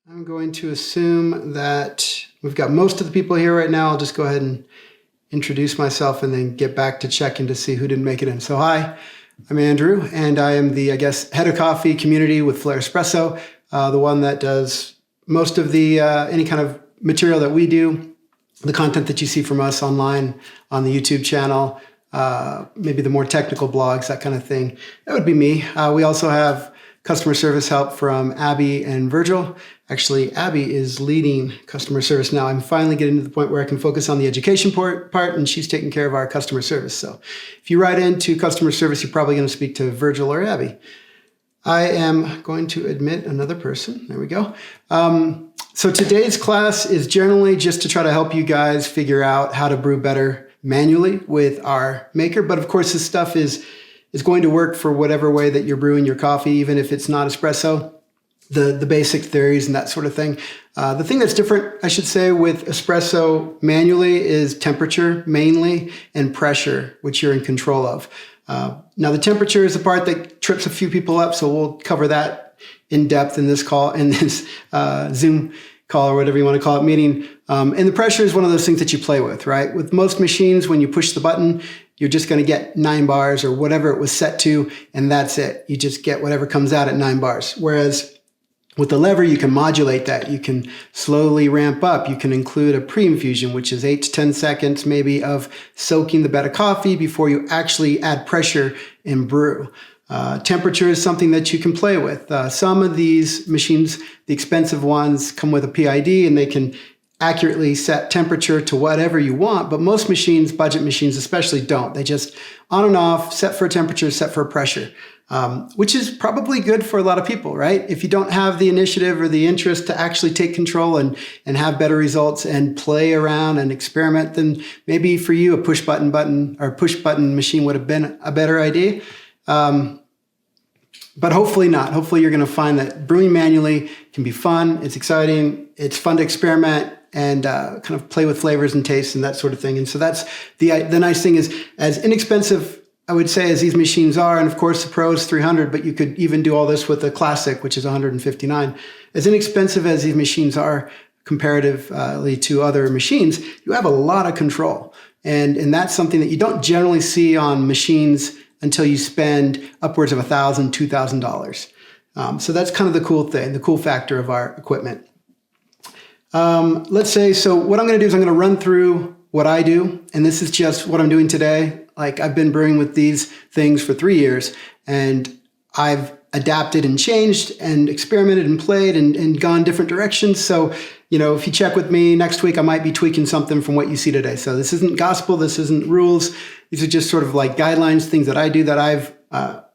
I'm going to assume that we've got most of the people here right now. I'll just go ahead and introduce myself and then get back to checking to see who didn't make it in. So hi, I'm Andrew, and I am the, head of coffee community with Flair Espresso, the one that does most of the any kind of material that we do, the content that you see from us online on the YouTube channel, maybe the more technical blogs, that kind of thing. That would be me. We also have customer service help from Abby and Virgil. Actually, Abby is leading customer service now. I'm finally getting to the point where I can focus on the education part, and she's taking care of our customer service. So if you write into customer service, you're probably going to speak to Virgil or Abby. I am going to admit another person. There we go. So today's class is generally just to try to help you guys figure out how to brew better manually with our maker. But of course, this stuff is going to work for whatever way that you're brewing your coffee, even if it's not espresso, the basic theories and that sort of thing. The thing that's different, I should say, with espresso manually is temperature mainly and pressure, which you're in control of. Now the temperature is the part that trips a few people up, so we'll cover that in depth in this call, in this Zoom call or whatever you want to call it, meeting. And the pressure is one of those things that you play with, right? With most machines, when you push the button, you're just going to get 9 bars or whatever it was set to, and that's it. You just get whatever comes out at 9 bars. Whereas with the lever, you can modulate that. You can slowly ramp up. You can include a pre-infusion, which is 8 to 10 seconds maybe of soaking the bed of coffee before you actually add pressure and brew. Temperature is something that you can play with. Some of these machines, the expensive ones, come with a PID and they can accurately set temperature to whatever you want, but most machines, budget machines especially, don't. They just on and off, set for a temperature, set for a pressure, which is probably good for a lot of people, right? If you don't have the initiative or the interest to actually take control and have better results and play around and experiment, then maybe for you a push button machine would have been a better idea. But hopefully not. Hopefully you're going to find that brewing manually can be fun. It's exciting. It's fun to experiment and kind of play with flavors and tastes and that sort of thing. And so that's the nice thing is, as inexpensive, I would say, as these machines are, and of course the Pro is $300, but you could even do all this with a Classic, which is $159. As inexpensive as these machines are comparatively to other machines, you have a lot of control. And that's something that you don't generally see on machines until you spend upwards of $1,000, $2,000. So that's kind of the cool thing, the cool factor of our equipment. Let's say, so what I'm going to do is I'm going to run through what I do, and this is just what I'm doing today. Like, I've been brewing with these things for 3 years, and I've adapted and changed and experimented and played and gone different directions. So, if you check with me next week, I might be tweaking something from what you see today. So this isn't gospel. This isn't rules. These are just sort of like guidelines, things that I do that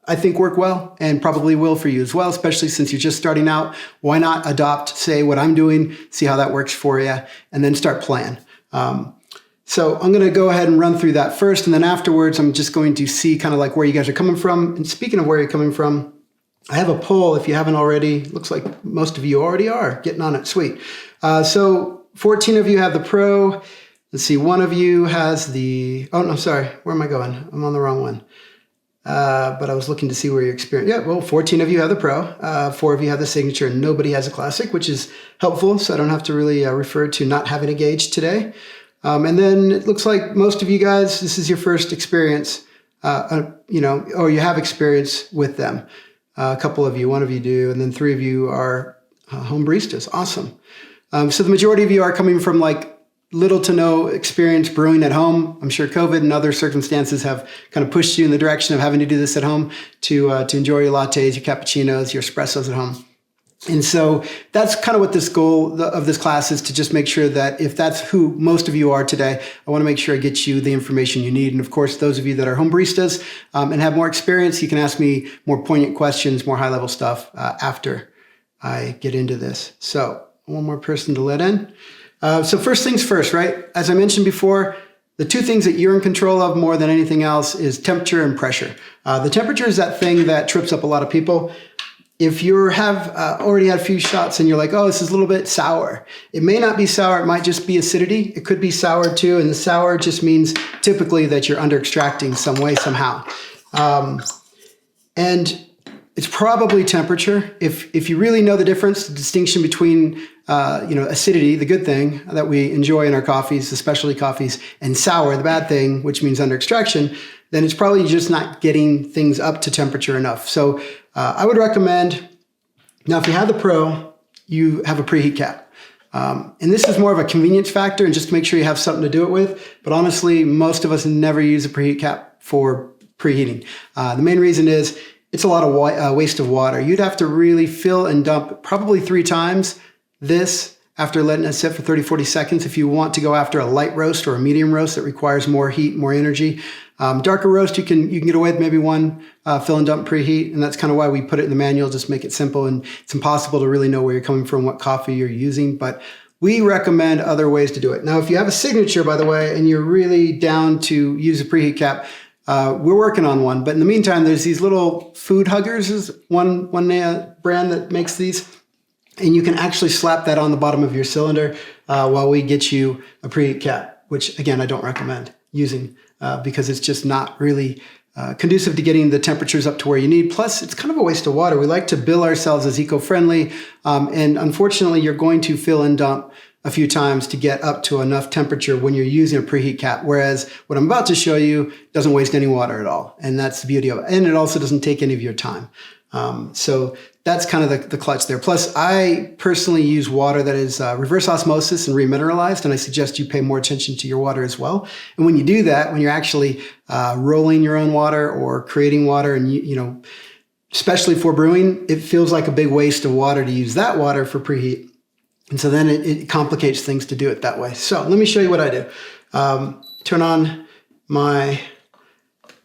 I think work well and probably will for you as well, especially since you're just starting out. Why not adopt, say, what I'm doing, see how that works for you, and then start playing. So I'm going to go ahead and run through that first, and then afterwards, I'm just going to see kind of like where you guys are coming from. And speaking of where you're coming from, I have a poll. If you haven't already, looks like most of you already are getting on it. Sweet. So 14 of you have the Pro. Let's see, one of you has the, oh no, sorry, where am I going? I'm on the wrong one. But I was looking to see where your experience, yeah, well, 14 of you have the Pro, 4 of you have the Signature, and nobody has a Classic, which is helpful, so I don't have to really refer to not having a gauge today. And then it looks like most of you guys, this is your first experience, or you have experience with them. A couple of you, one of you do, and then 3 of you are home baristas. Awesome. So the majority of you are coming from like little to no experience brewing at home. I'm sure COVID and other circumstances have kind of pushed you in the direction of having to do this at home to enjoy your lattes, your cappuccinos, your espressos at home. And so that's kind of what this goal of this class is, to just make sure that if that's who most of you are today, I want to make sure I get you the information you need. And of course, those of you that are home baristas and have more experience, you can ask me more poignant questions, more high-level stuff after I get into this. So one more person to let in. So first things first, right? As I mentioned before, the 2 things that you're in control of more than anything else is temperature and pressure. The temperature is that thing that trips up a lot of people. If you have already had a few shots and you're like, oh, this is a little bit sour. It may not be sour. It might just be acidity. It could be sour too. And the sour just means typically that you're under extracting some way, somehow. And it's probably temperature. If you really know the difference, the distinction between acidity, the good thing that we enjoy in our coffees, especially coffees, and sour, the bad thing, which means under extraction, then it's probably just not getting things up to temperature enough. So I would recommend, now if you have the Pro, you have a preheat cap. And this is more of a convenience factor and just to make sure you have something to do it with. But honestly, most of us never use a preheat cap for preheating. The main reason is it's a lot of waste of water. You'd have to really fill and dump probably 3 times this after letting it sit for 30, 40 seconds if you want to go after a light roast or a medium roast that requires more heat, more energy. Darker roast, you can get away with maybe 1 fill and dump preheat, and that's kind of why we put it in the manual, just make it simple, and it's impossible to really know where you're coming from, what coffee you're using, but we recommend other ways to do it. Now, if you have a signature, by the way, and you're really down to use a preheat cap, we're working on one, but in the meantime, there's these little food huggers, is one brand that makes these, and you can actually slap that on the bottom of your cylinder while we get you a preheat cap, which again, I don't recommend using because it's just not really conducive to getting the temperatures up to where you need. Plus, it's kind of a waste of water. We like to bill ourselves as eco-friendly, and unfortunately, you're going to fill and dump a few times to get up to enough temperature when you're using a preheat cap, whereas what I'm about to show you doesn't waste any water at all, and that's the beauty of it. And it also doesn't take any of your time. So that's kind of the clutch there. Plus, I personally use water that is reverse osmosis and remineralized, and I suggest you pay more attention to your water as well. And when you do that, when you're actually rolling your own water or creating water, and especially for brewing, it feels like a big waste of water to use that water for preheat. And so then it complicates things to do it that way. So let me show you what I do. Turn on my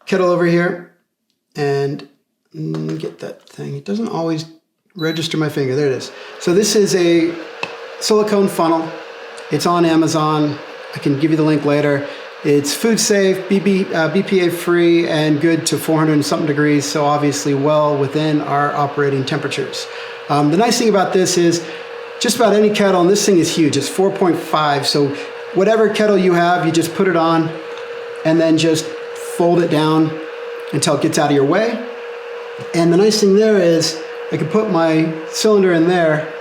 kettle over here and get that thing. It doesn't always register my finger. There it is. So this is a silicone funnel. It's on Amazon. I can give you the link later. It's food safe, BPA free, and good to 400 and something degrees. So obviously well within our operating temperatures. The nice thing about this is just about any kettle, and this thing is huge. It's 4.5. So whatever kettle you have, you just put it on and then just fold it down until it gets out of your way. And the nice thing there is I can put my cylinder in there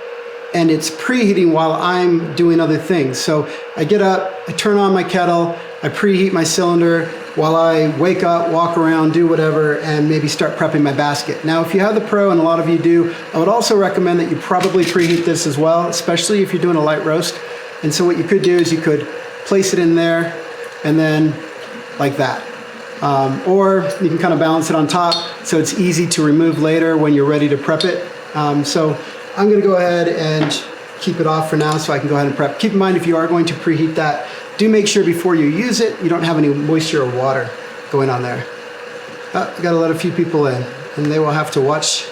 and it's preheating while I'm doing other things. So I get up, I turn on my kettle, I preheat my cylinder while I wake up, walk around, do whatever, and maybe start prepping my basket. Now, if you have the Pro, and a lot of you do, I would also recommend that you probably preheat this as well, especially if you're doing a light roast. And so what you could do is you could place it in there and then like that. Or you can kind of balance it on top so it's easy to remove later when you're ready to prep it. So I'm going to go ahead and keep it off for now so I can go ahead and prep. Keep in mind, if you are going to preheat that, do make sure before you use it, you don't have any moisture or water going on there. I got to let a few people in, and they will have to watch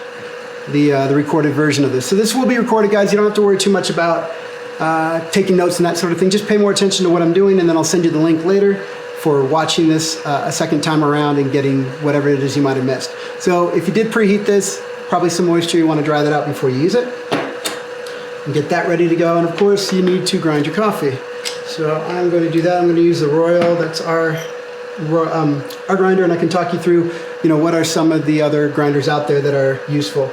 the recorded version of this. So this will be recorded, guys. You don't have to worry too much about taking notes and that sort of thing. Just pay more attention to what I'm doing, and then I'll send you the link later for watching this a second time around and getting whatever it is you might have missed. So if you did preheat this, probably some moisture, you want to dry that out before you use it. And get that ready to go. And of course, you need to grind your coffee. So I'm going to do that. I'm going to use the Royal. That's our grinder, and I can talk you through, what are some of the other grinders out there that are useful.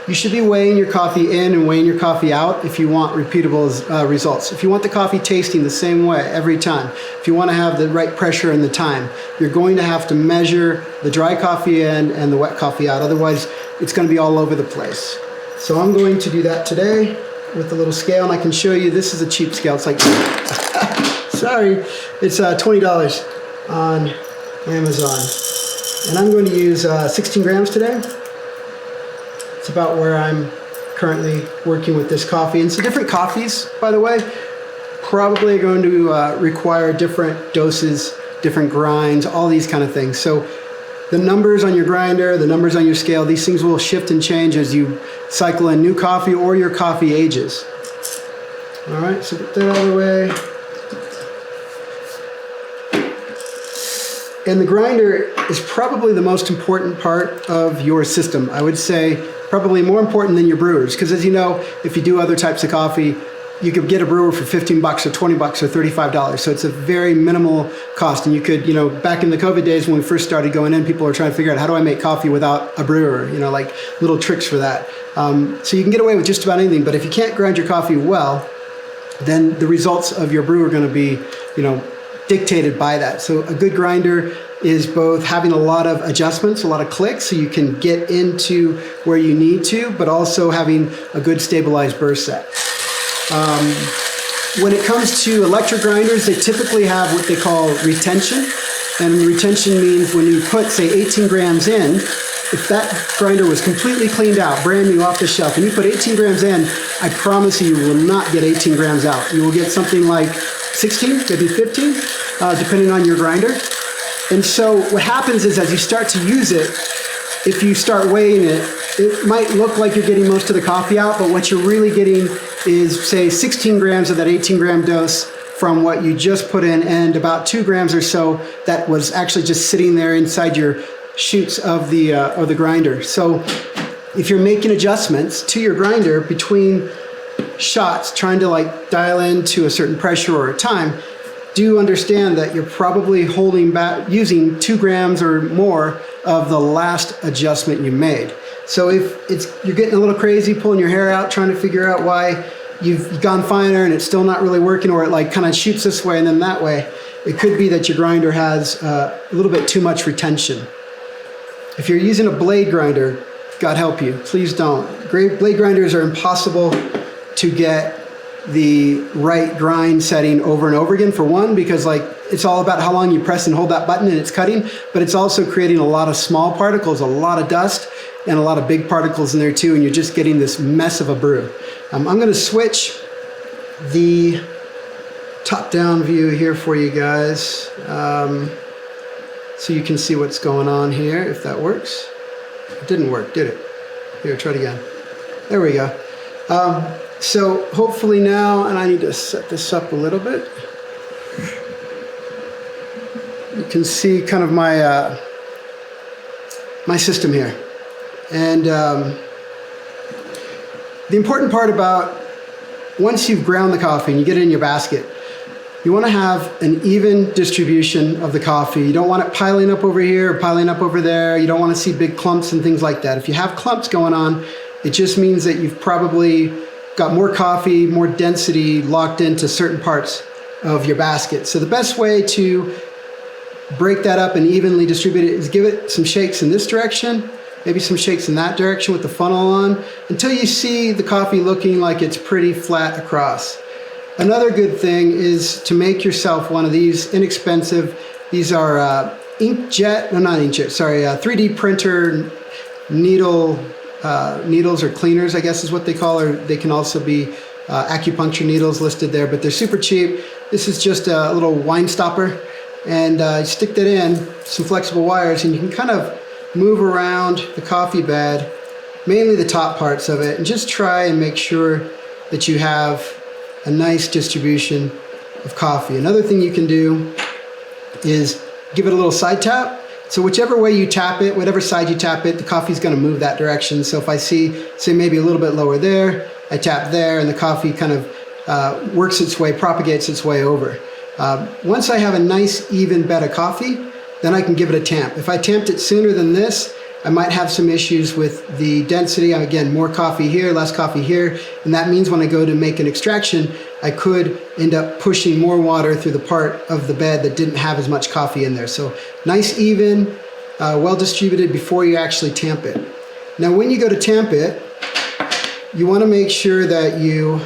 You should be weighing your coffee in and weighing your coffee out if you want repeatable results. If you want the coffee tasting the same way every time, if you want to have the right pressure and the time, you're going to have to measure the dry coffee in and the wet coffee out. Otherwise, it's going to be all over the place. So I'm going to do that today with the little scale, and I can show you, this is a cheap scale. It's like, sorry, it's $20 on Amazon. And I'm going to use 16 grams today. It's about where I'm currently working with this coffee. And so different coffees, by the way, probably are going to require different doses, different grinds, all these kind of things. So the numbers on your grinder, the numbers on your scale, these things will shift and change as you cycle in new coffee or your coffee ages. All right, so get that out of the way. And the grinder is probably the most important part of your system. I would say probably more important than your brewers, because as you know, if you do other types of coffee, you could get a brewer for 15 bucks or 20 bucks or $35. So it's a very minimal cost. And you could, back in the COVID days when we first started going in, people were trying to figure out, how do I make coffee without a brewer? Like little tricks for that. So you can get away with just about anything. But if you can't grind your coffee well, then the results of your brew are going to be, dictated by that. So a good grinder is both having a lot of adjustments, a lot of clicks, so you can get into where you need to, but also having a good stabilized burst set. When it comes to electric grinders, they typically have what they call retention. And retention means when you put, say, 18 grams in, if that grinder was completely cleaned out, brand new off the shelf, and you put 18 grams in, I promise you will not get 18 grams out. You will get something like 16, maybe 15, depending on your grinder. And so what happens is as you start to use it, if you start weighing it, it might look like you're getting most of the coffee out, but what you're really getting is, say, 16 grams of that 18 gram dose from what you just put in, and about 2 grams or so that was actually just sitting there inside your chutes of the grinder. So if you're making adjustments to your grinder between shots, trying to dial in to a certain pressure or a time, do understand that you're probably holding back, using 2 grams or more of the last adjustment you made. So if you're getting a little crazy, pulling your hair out, trying to figure out why you've gone finer and it's still not really working, or it kind of shoots this way and then that way, it could be that your grinder has a little bit too much retention. If you're using a blade grinder, God help you, please don't. Blade grinders are impossible to get the right grind setting over and over again, for one, because it's all about how long you press and hold that button and it's cutting, but it's also creating a lot of small particles, a lot of dust, and a lot of big particles in there too, and you're just getting this mess of a brew. I'm going to switch the top-down view here for you guys, so you can see what's going on here, if that works. It didn't work, did it? Here, try it again. There we go. So hopefully now, and I need to set this up a little bit, you can see kind of my my system here. And the important part about once you've ground the coffee and you get it in your basket, you want to have an even distribution of the coffee. You don't want it piling up over here or piling up over there. You don't want to see big clumps and things like that. If you have clumps going on, it just means that you've probably got more coffee, more density locked into certain parts of your basket. So the best way to break that up and evenly distribute it is give it some shakes in this direction, maybe some shakes in that direction with the funnel on, until you see the coffee looking like it's pretty flat across. Another good thing is to make yourself one of these inexpensive, these are 3D printer needles or cleaners, I guess is what they call, or they can also be acupuncture needles listed there, but they're super cheap. This is just a little wine stopper, and you stick that in, some flexible wires, and you can kind of move around the coffee bed, mainly the top parts of it, and just try and make sure that you have a nice distribution of coffee. Another thing you can do is give it a little side tap. So whichever way you tap it, whatever side you tap it, the coffee's going to move that direction. So if I see, say maybe a little bit lower there, I tap there, and the coffee kind of works its way, propagates its way over. Once I have a nice even bed of coffee, then I can give it a tamp. If I tamped it sooner than this, I might have some issues with the density. Again, more coffee here, less coffee here, and that means when I go to make an extraction, I could end up pushing more water through the part of the bed that didn't have as much coffee in there. So nice, even, well distributed before you actually tamp it. Now when you go to tamp it, you want to make sure that you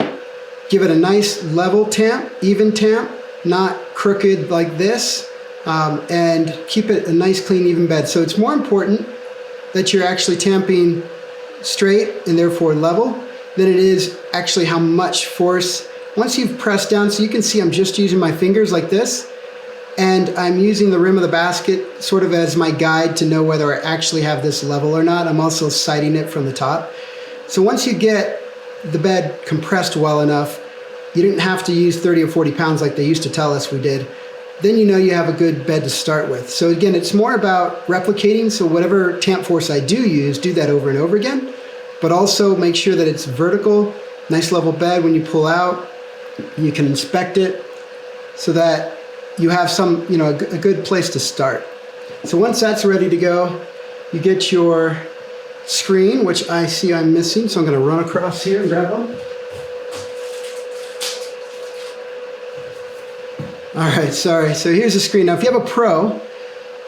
give it a nice level tamp, even tamp, not crooked like this, and keep it a nice, clean, even bed. So it's more important that you're actually tamping straight and therefore level than it is actually how much force. Once you've pressed down, so you can see I'm just using my fingers like this, and I'm using the rim of the basket sort of as my guide to know whether I actually have this level or not. I'm also sighting it from the top. So once you get the bed compressed well enough, you didn't have to use 30 or 40 pounds like they used to tell us we did. Then you know you have a good bed to start with. So again, it's more about replicating. So whatever tamp force I do use, do that over and over again, but also make sure that it's vertical, nice level bed when you pull out, You can inspect it so that you have some, a good place to start. So once that's ready to go, you get your screen, which I see I'm missing, so I'm going to run across here and grab one. All right, sorry. So here's the screen. Now, if you have a Pro,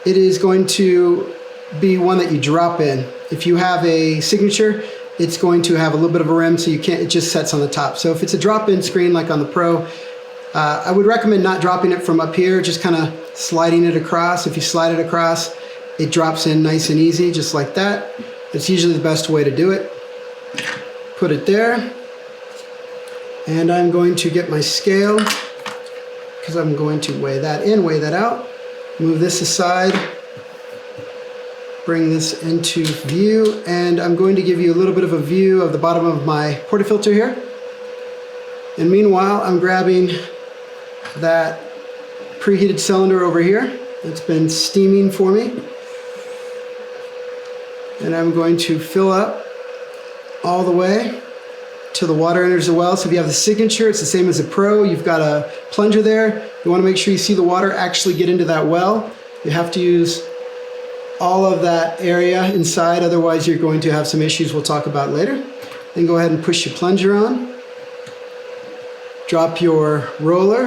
it is going to be one that you drop in. If you have a Signature, it's going to have a little bit of a rim, so it just sets on the top. So if it's a drop-in screen like on the Pro, I would recommend not dropping it from up here, just kind of sliding it across. If you slide it across, it drops in nice and easy, just like that. It's usually the best way to do it. Put it there. And I'm going to get my scale, because I'm going to weigh that in, weigh that out. Move this aside. Bring this into view, and I'm going to give you a little bit of a view of the bottom of my portafilter here. And meanwhile, I'm grabbing that preheated cylinder over here. It's been steaming for me. And I'm going to fill up all the way till the water enters the well. So if you have the Signature, it's the same as the Pro. You've got a plunger there. You want to make sure you see the water actually get into that well. You have to use all of that area inside, otherwise you're going to have some issues we'll talk about later. Then go ahead and push your plunger on. Drop your roller.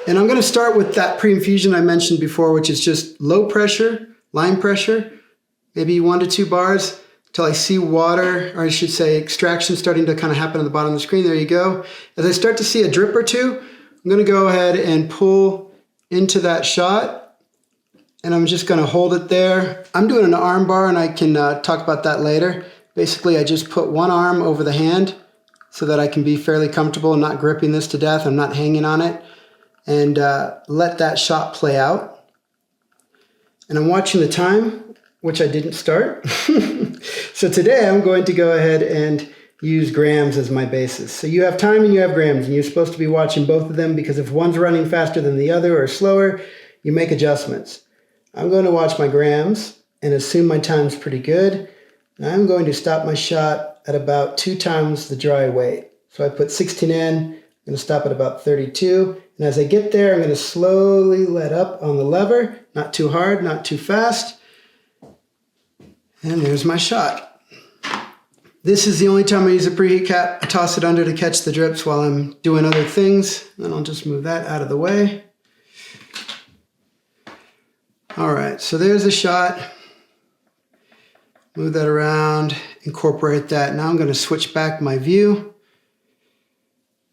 And I'm going to start with that pre-infusion I mentioned before, which is just low pressure, line pressure, maybe 1 to 2 bars until I see water, or I should say extraction starting to kind of happen at the bottom of the screen. There you go. As I start to see a drip or two, I'm going to go ahead and pull into that shot. And I'm just going to hold it there. I'm doing an arm bar, and I can talk about that later. Basically, I just put one arm over the hand so that I can be fairly comfortable and not gripping this to death. I'm not hanging on it. And let that shot play out. And I'm watching the time, which I didn't start. So today I'm going to go ahead and use grams as my basis. So you have time and you have grams, and you're supposed to be watching both of them, because if one's running faster than the other or slower, you make adjustments. I'm going to watch my grams and assume my time's pretty good. And I'm going to stop my shot at about 2 times the dry weight. So I put 16 in, I'm going to stop at about 32. And as I get there, I'm going to slowly let up on the lever, not too hard, not too fast. And there's my shot. This is the only time I use a preheat cap. I toss it under to catch the drips while I'm doing other things. Then I'll just move that out of the way. All right, so there's a shot. Move that around, incorporate that. Now I'm going to switch back my view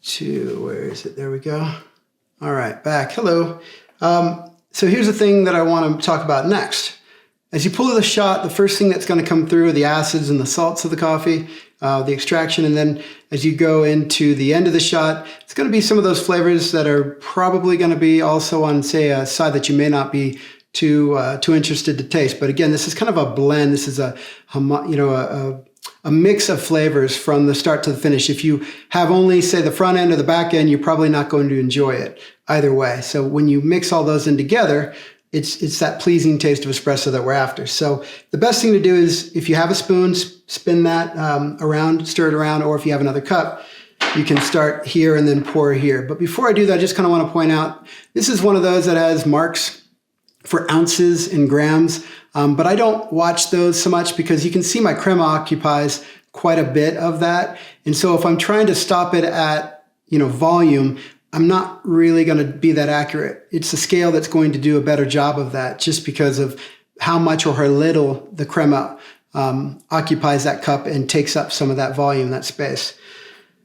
to, where is it? There we go. All right, back. Hello. So here's the thing that I want to talk about next. As you pull the shot, the first thing that's going to come through are the acids and the salts of the coffee, the extraction. And then as you go into the end of the shot, it's going to be some of those flavors that are probably going to be also on, say, a side that you may not be too interested to taste. But again, this is kind of a blend. This is a mix of flavors from the start to the finish. If you have only, say, the front end or the back end, you're probably not going to enjoy it either way. So when you mix all those in together, it's that pleasing taste of espresso that we're after. So the best thing to do is, if you have a spoon, spin that around, stir it around, or if you have another cup, you can start here and then pour here. But before I do that, I just kind of want to point out, this is one of those that has marks for ounces and grams, but I don't watch those so much, because you can see my crema occupies quite a bit of that. And so if I'm trying to stop it at, volume, I'm not really going to be that accurate. It's the scale that's going to do a better job of that, just because of how much or how little the crema occupies that cup and takes up some of that volume, that space.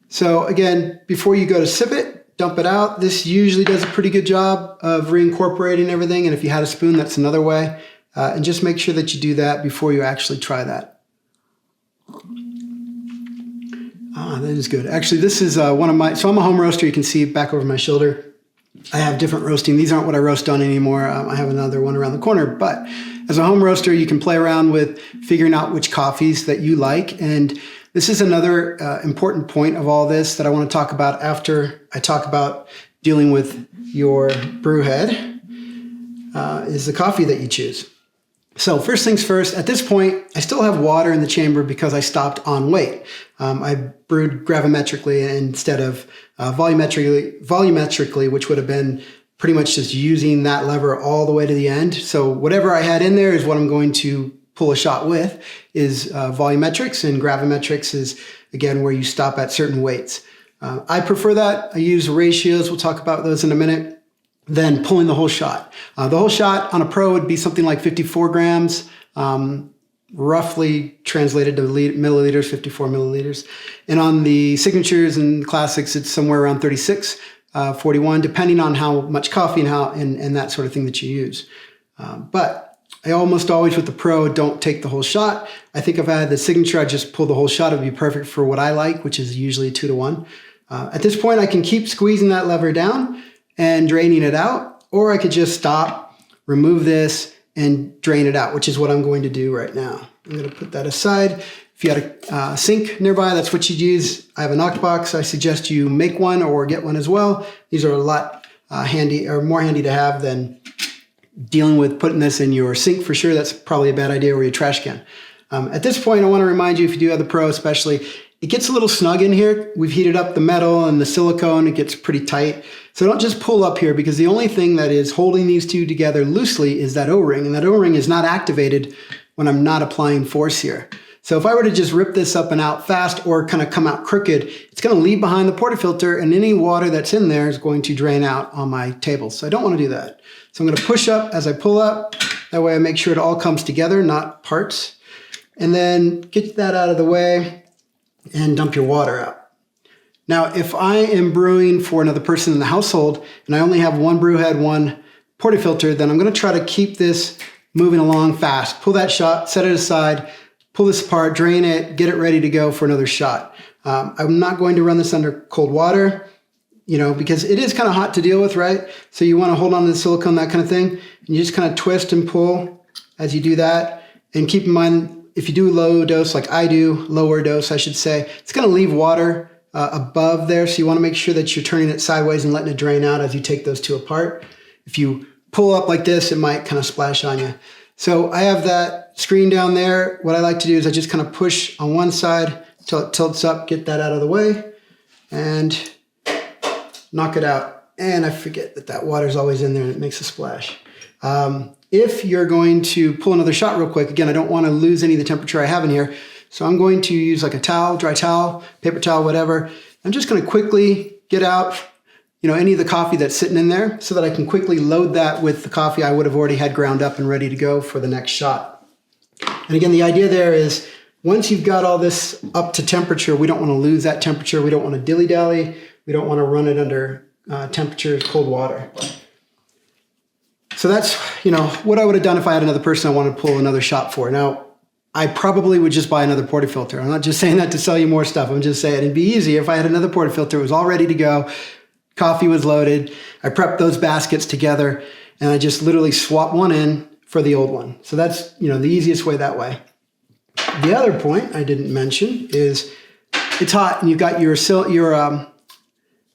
So again, before you go to sip it, dump it out. This usually does a pretty good job of reincorporating everything. And if you had a spoon, that's another way. And just make sure that you do that before you actually try that. That is good. Actually, this is one of my, so I'm a home roaster. You can see back over my shoulder. I have different roasting. These aren't what I roast on anymore. I have another one around the corner. But as a home roaster, you can play around with figuring out which coffees that you like. And this is another important point of all this that I want to talk about after I talk about dealing with your brew head, is the coffee that you choose. So first things first, at this point, I still have water in the chamber because I stopped on weight. I brewed gravimetrically instead of volumetrically, which would have been pretty much just using that lever all the way to the end. So whatever I had in there is what I'm going to pull a shot with, is volumetrics, and gravimetrics is, again, where you stop at certain weights. I prefer that. I use ratios. We'll talk about those in a minute. Then pulling the whole shot. The whole shot on a pro would be something like 54 grams, roughly translated to milliliters, 54 milliliters. And on the signatures and classics, it's somewhere around 36, 41, depending on how much coffee and that sort of thing that you use. But I almost always with the pro don't take the whole shot. I think if I had the signature, I'd just pull the whole shot. It would be perfect for what I like, which is usually 2-to-1. At this point, I can keep squeezing that lever down and draining it out, or I could just stop, remove this, and drain it out, which is what I'm going to do right now. I'm going to put that aside. If you had a sink nearby, that's what you'd use. I have a knock box. I suggest you make one or get one as well. These are a lot handy, or more handy to have than dealing with putting this in your sink for sure. That's probably a bad idea, or your trash can. At this point, I want to remind you, if you do have the pro especially, it gets a little snug in here. We've heated up the metal and the silicone. It gets pretty tight. So don't just pull up here, because the only thing that is holding these two together loosely is that O-ring, and that O-ring is not activated when I'm not applying force here. So if I were to just rip this up and out fast, or kind of come out crooked, it's going to leave behind the portafilter, and any water that's in there is going to drain out on my table. So I don't want to do that. So I'm going to push up as I pull up. That way I make sure it all comes together, not parts. And then get that out of the way and dump your water out. Now, if I am brewing for another person in the household and I only have one brew head, one portafilter, then I'm going to try to keep this moving along fast. Pull that shot, set it aside, pull this apart, drain it, get it ready to go for another shot. I'm not going to run this under cold water, because it is kind of hot to deal with, right? So you want to hold on to the silicone, that kind of thing. And you just kind of twist and pull as you do that. And keep in mind, if you do low dose, like I do, lower dose, I should say, it's going to leave water above there. So you want to make sure that you're turning it sideways and letting it drain out as you take those two apart. If you pull up like this, it might kind of splash on you. So I have that screen down there. What I like to do is I just kind of push on one side until it tilts up, get that out of the way, and knock it out. And I forget that water is always in there and it makes a splash. If you're going to pull another shot real quick, again, I don't want to lose any of the temperature I have in here. So I'm going to use like a towel, dry towel, paper towel, whatever. I'm just going to quickly get out, any of the coffee that's sitting in there, so that I can quickly load that with the coffee I would have already had ground up and ready to go for the next shot. And again, the idea there is, once you've got all this up to temperature, we don't want to lose that temperature. We don't want to dilly-dally. We don't want to run it under temperature, cold water. So that's, what I would have done if I had another person I wanted to pull another shot for. Now, I probably would just buy another portafilter. I'm not just saying that to sell you more stuff. I'm just saying it'd be easier if I had another portafilter. It was all ready to go. Coffee was loaded. I prepped those baskets together, and I just literally swap one in for the old one. So that's, the easiest way that way. The other point I didn't mention is it's hot and you've got your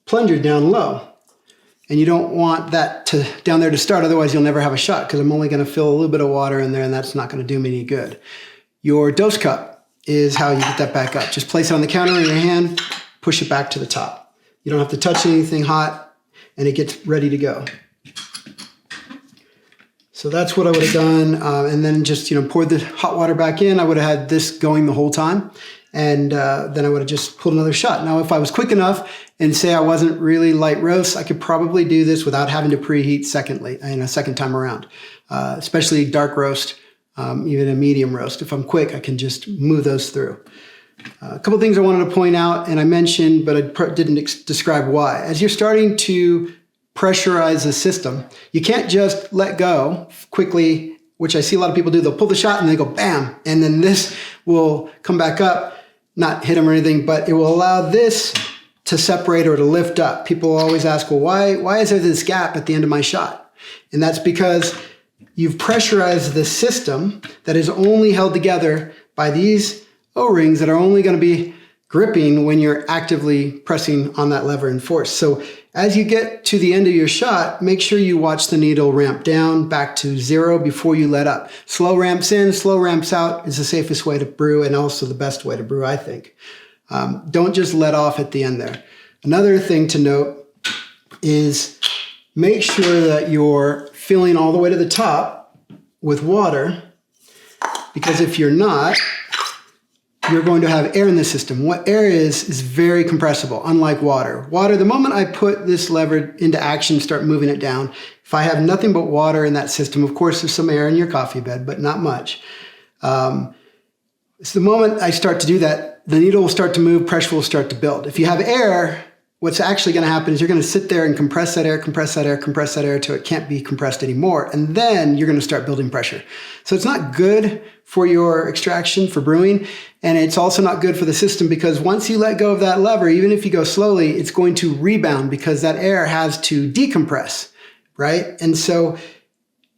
plunger down low. And you don't want that down there to start, otherwise you'll never have a shot, because I'm only going to fill a little bit of water in there, and that's not going to do me any good. Your dose cup is how you get that back up. Just place it on the counter in your hand, push it back to the top. You don't have to touch anything hot, and it gets ready to go. So that's what I would have done. And then just, poured the hot water back in. I would have had this going the whole time. And then I would have just pulled another shot. Now, if I was quick enough and say I wasn't really light roast, I could probably do this without having to preheat a second time around, especially dark roast, even a medium roast. If I'm quick, I can just move those through. A couple things I wanted to point out, and I mentioned, but I didn't describe why. As you're starting to pressurize the system, you can't just let go quickly, which I see a lot of people do. They'll pull the shot and they go bam, and then this will come back up, not hit them or anything, but it will allow this to separate or to lift up. People always ask, well, why is there this gap at the end of my shot? And that's because you've pressurized the system that is only held together by these O-rings that are only going to be gripping when you're actively pressing on that lever in force. So as you get to the end of your shot, make sure you watch the needle ramp down back to 0 before you let up. Slow ramps in, slow ramps out is the safest way to brew and also the best way to brew, I think. Don't just let off at the end there. Another thing to note is make sure that you're filling all the way to the top with water, because if you're not, you're going to have air in the system. What air is very compressible, unlike water. Water, the moment I put this lever into action, start moving it down, if I have nothing but water in that system, of course there's some air in your coffee bed, but not much. So the moment I start to do that, the needle will start to move, pressure will start to build. If you have air, what's actually going to happen is you're going to sit there and compress that air, compress that air, compress that air until it can't be compressed anymore. And then you're going to start building pressure. So it's not good for your extraction, for brewing. And it's also not good for the system, because once you let go of that lever, even if you go slowly, it's going to rebound because that air has to decompress, right? And so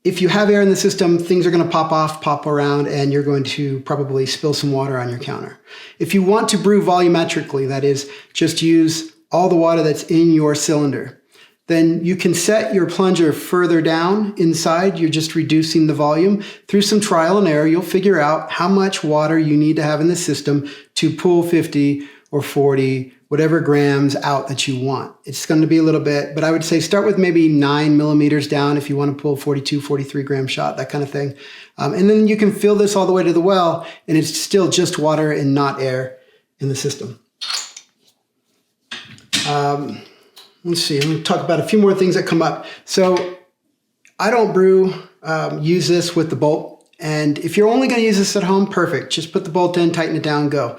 if you have air in the system, things are going to pop off, pop around, and you're going to probably spill some water on your counter. If you want to brew volumetrically, that is, just use all the water that's in your cylinder, then you can set your plunger further down inside. You're just reducing the volume. Through some trial and error, you'll figure out how much water you need to have in the system to pull 50 or 40, whatever grams out that you want. It's going to be a little bit, but I would say start with maybe 9 millimeters down if you want to pull 42, 43 gram shot, that kind of thing. And then you can fill this all the way to the well, and it's still just water and not air in the system. Let's see, I'm going to talk about a few more things that come up. So I don't brew, use this with the bolt. And if you're only going to use this at home, perfect. Just put the bolt in, tighten it down, go.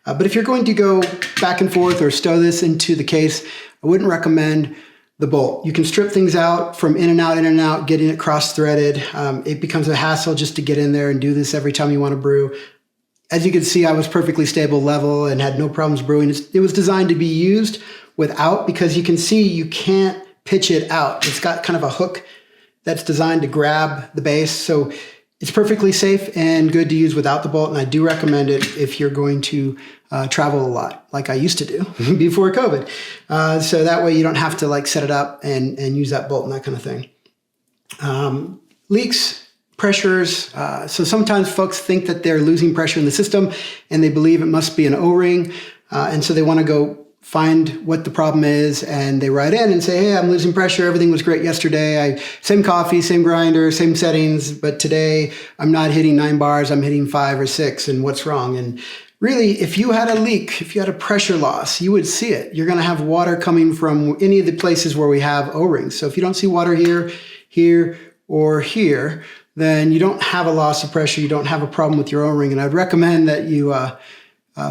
But if you're going to go back and forth or stow this into the case, I wouldn't recommend the bolt. You can strip things out from in and out, getting it cross-threaded. It becomes a hassle just to get in there and do this every time you want to brew. As you can see, I was perfectly stable, level, and had no problems brewing. It was designed to be used without, because you can see you can't pitch it out. It's got kind of a hook that's designed to grab the base. So it's perfectly safe and good to use without the bolt. And I do recommend it if you're going to travel a lot, like I used to do before COVID. So that way you don't have to like set it up and use that bolt and that kind of thing. Leaks, pressures. So sometimes folks think that they're losing pressure in the system and they believe it must be an O-ring. And so they want to go find what the problem is, and they write in and say, hey, I'm losing pressure. Everything was great yesterday. Same coffee, same grinder, same settings, but today I'm not hitting 9 bars. I'm hitting 5 or 6, and what's wrong? And really, if you had a leak, if you had a pressure loss, you would see it. You're going to have water coming from any of the places where we have O-rings. So if you don't see water here, here, or here, then you don't have a loss of pressure. You don't have a problem with your O-ring. And I'd recommend that you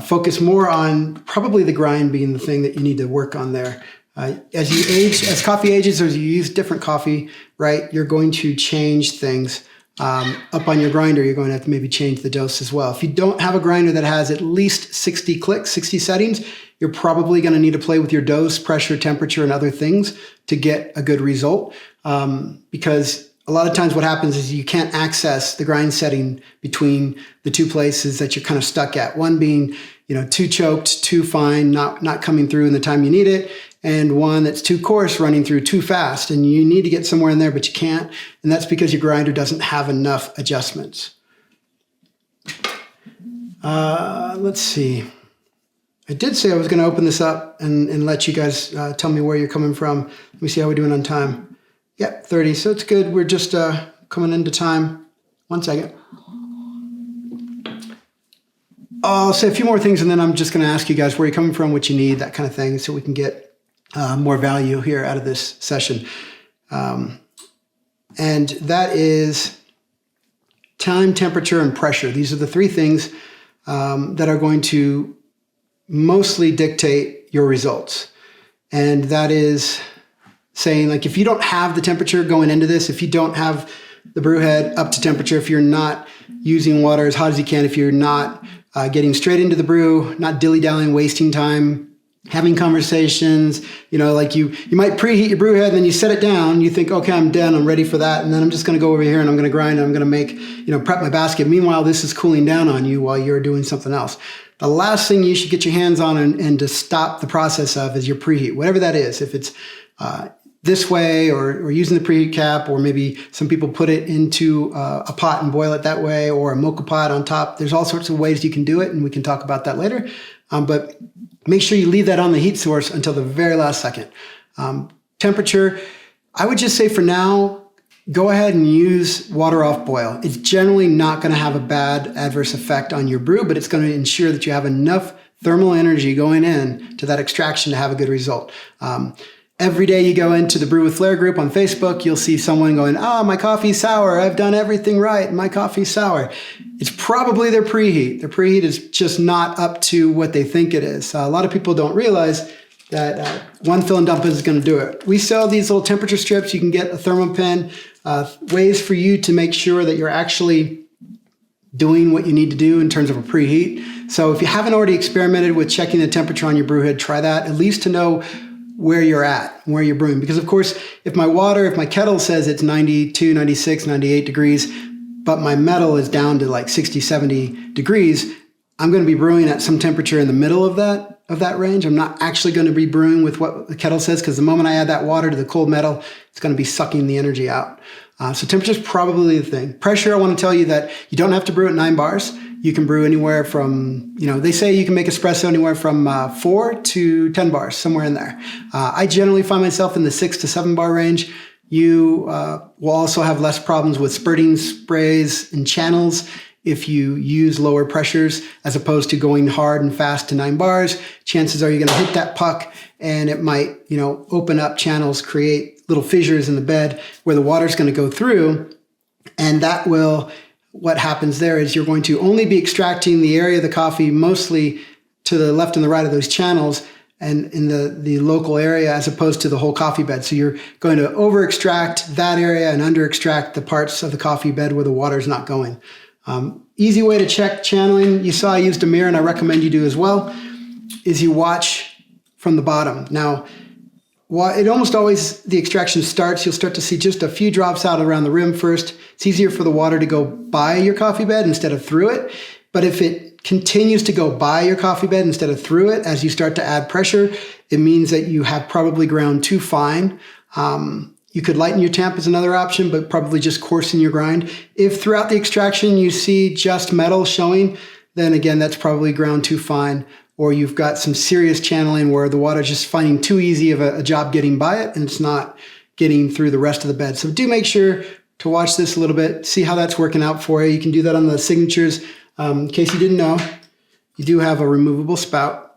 focus more on probably the grind being the thing that you need to work on there. As you age, as coffee ages, or as you use different coffee, right, you're going to change things. Up on your grinder, you're going to have to maybe change the dose as well. If you don't have a grinder that has at least 60 clicks, 60 settings, you're probably going to need to play with your dose, pressure, temperature, and other things to get a good result. Because a lot of times what happens is you can't access the grind setting between the two places that you're kind of stuck at. One being, too choked, too fine, not coming through in the time you need it, and one that's too coarse, running through too fast. And you need to get somewhere in there, but you can't. And that's because your grinder doesn't have enough adjustments. Let's see. I did say I was going to open this up and let you guys tell me where you're coming from. Let me see how we're doing on time. Yep, 30, so it's good. We're just coming into time. 1 second. I'll say a few more things, and then I'm just going to ask you guys where you're coming from, what you need, that kind of thing, so we can get more value here out of this session. And that is time, temperature, and pressure. These are the 3 things that are going to mostly dictate your results. And that is saying, like, if you don't have the temperature going into this, if you don't have the brew head up to temperature, if you're not using water as hot as you can, if you're not getting straight into the brew, not dilly-dallying, wasting time, having conversations, like you might preheat your brew head and then you set it down. You think, okay, I'm done. I'm ready for that. And then I'm just going to go over here and I'm going to grind and I'm going to make, prep my basket. Meanwhile, this is cooling down on you while you're doing something else. The last thing you should get your hands on and to stop the process of is your preheat, whatever that is. If it's this way or using the preheat cap, or maybe some people put it into a pot and boil it that way, or a mocha pot on top. There's all sorts of ways you can do it, and we can talk about that later. But make sure you leave that on the heat source until the very last second. Temperature, I would just say for now, go ahead and use water off boil. It's generally not going to have a bad adverse effect on your brew, but it's going to ensure that you have enough thermal energy going in to that extraction to have a good result. Every day you go into the Brew with Flair group on Facebook, you'll see someone going, my coffee's sour. I've done everything right. My coffee's sour. It's probably their preheat. Their preheat is just not up to what they think it is. A lot of people don't realize that one fill and dump is going to do it. We sell these little temperature strips. You can get a thermopen, ways for you to make sure that you're actually doing what you need to do in terms of a preheat. So if you haven't already experimented with checking the temperature on your brew head, try that, at least to know where you're at, where you're brewing. Because of course, if my kettle says it's 92, 96, 98 degrees, but my metal is down to like 60, 70 degrees, I'm going to be brewing at some temperature in the middle of that range. I'm not actually going to be brewing with what the kettle says, because the moment I add that water to the cold metal, it's going to be sucking the energy out. So temperature is probably the thing. Pressure, I want to tell you that you don't have to brew at 9 bars. You can brew anywhere from, they say you can make espresso anywhere from 4 to 10 bars, somewhere in there. I generally find myself in the 6 to 7 bar range. You will also have less problems with spurting sprays and channels if you use lower pressures, as opposed to going hard and fast to 9 bars. Chances are you're going to hit that puck and it might, open up channels, create little fissures in the bed where the water's going to go through. And what happens there is you're going to only be extracting the area of the coffee mostly to the left and the right of those channels and in the local area, as opposed to the whole coffee bed. So you're going to over extract that area and under extract the parts of the coffee bed where the water is not going. Easy way to check channeling, you saw I used a mirror and I recommend you do as well, is you watch from the bottom. Now, it almost always, the extraction starts, you'll start to see just a few drops out around the rim first. It's easier for the water to go by your coffee bed instead of through it. But if it continues to go by your coffee bed instead of through it, as you start to add pressure, it means that you have probably ground too fine. You could lighten your temp as another option, but probably just coarsen your grind. If throughout the extraction you see just metal showing, then again, that's probably ground too fine, or you've got some serious channeling where the water's just finding too easy of a job getting by it and it's not getting through the rest of the bed. So do make sure to watch this a little bit, see how that's working out for you. You can do that on the signatures. In case you didn't know, you do have a removable spout.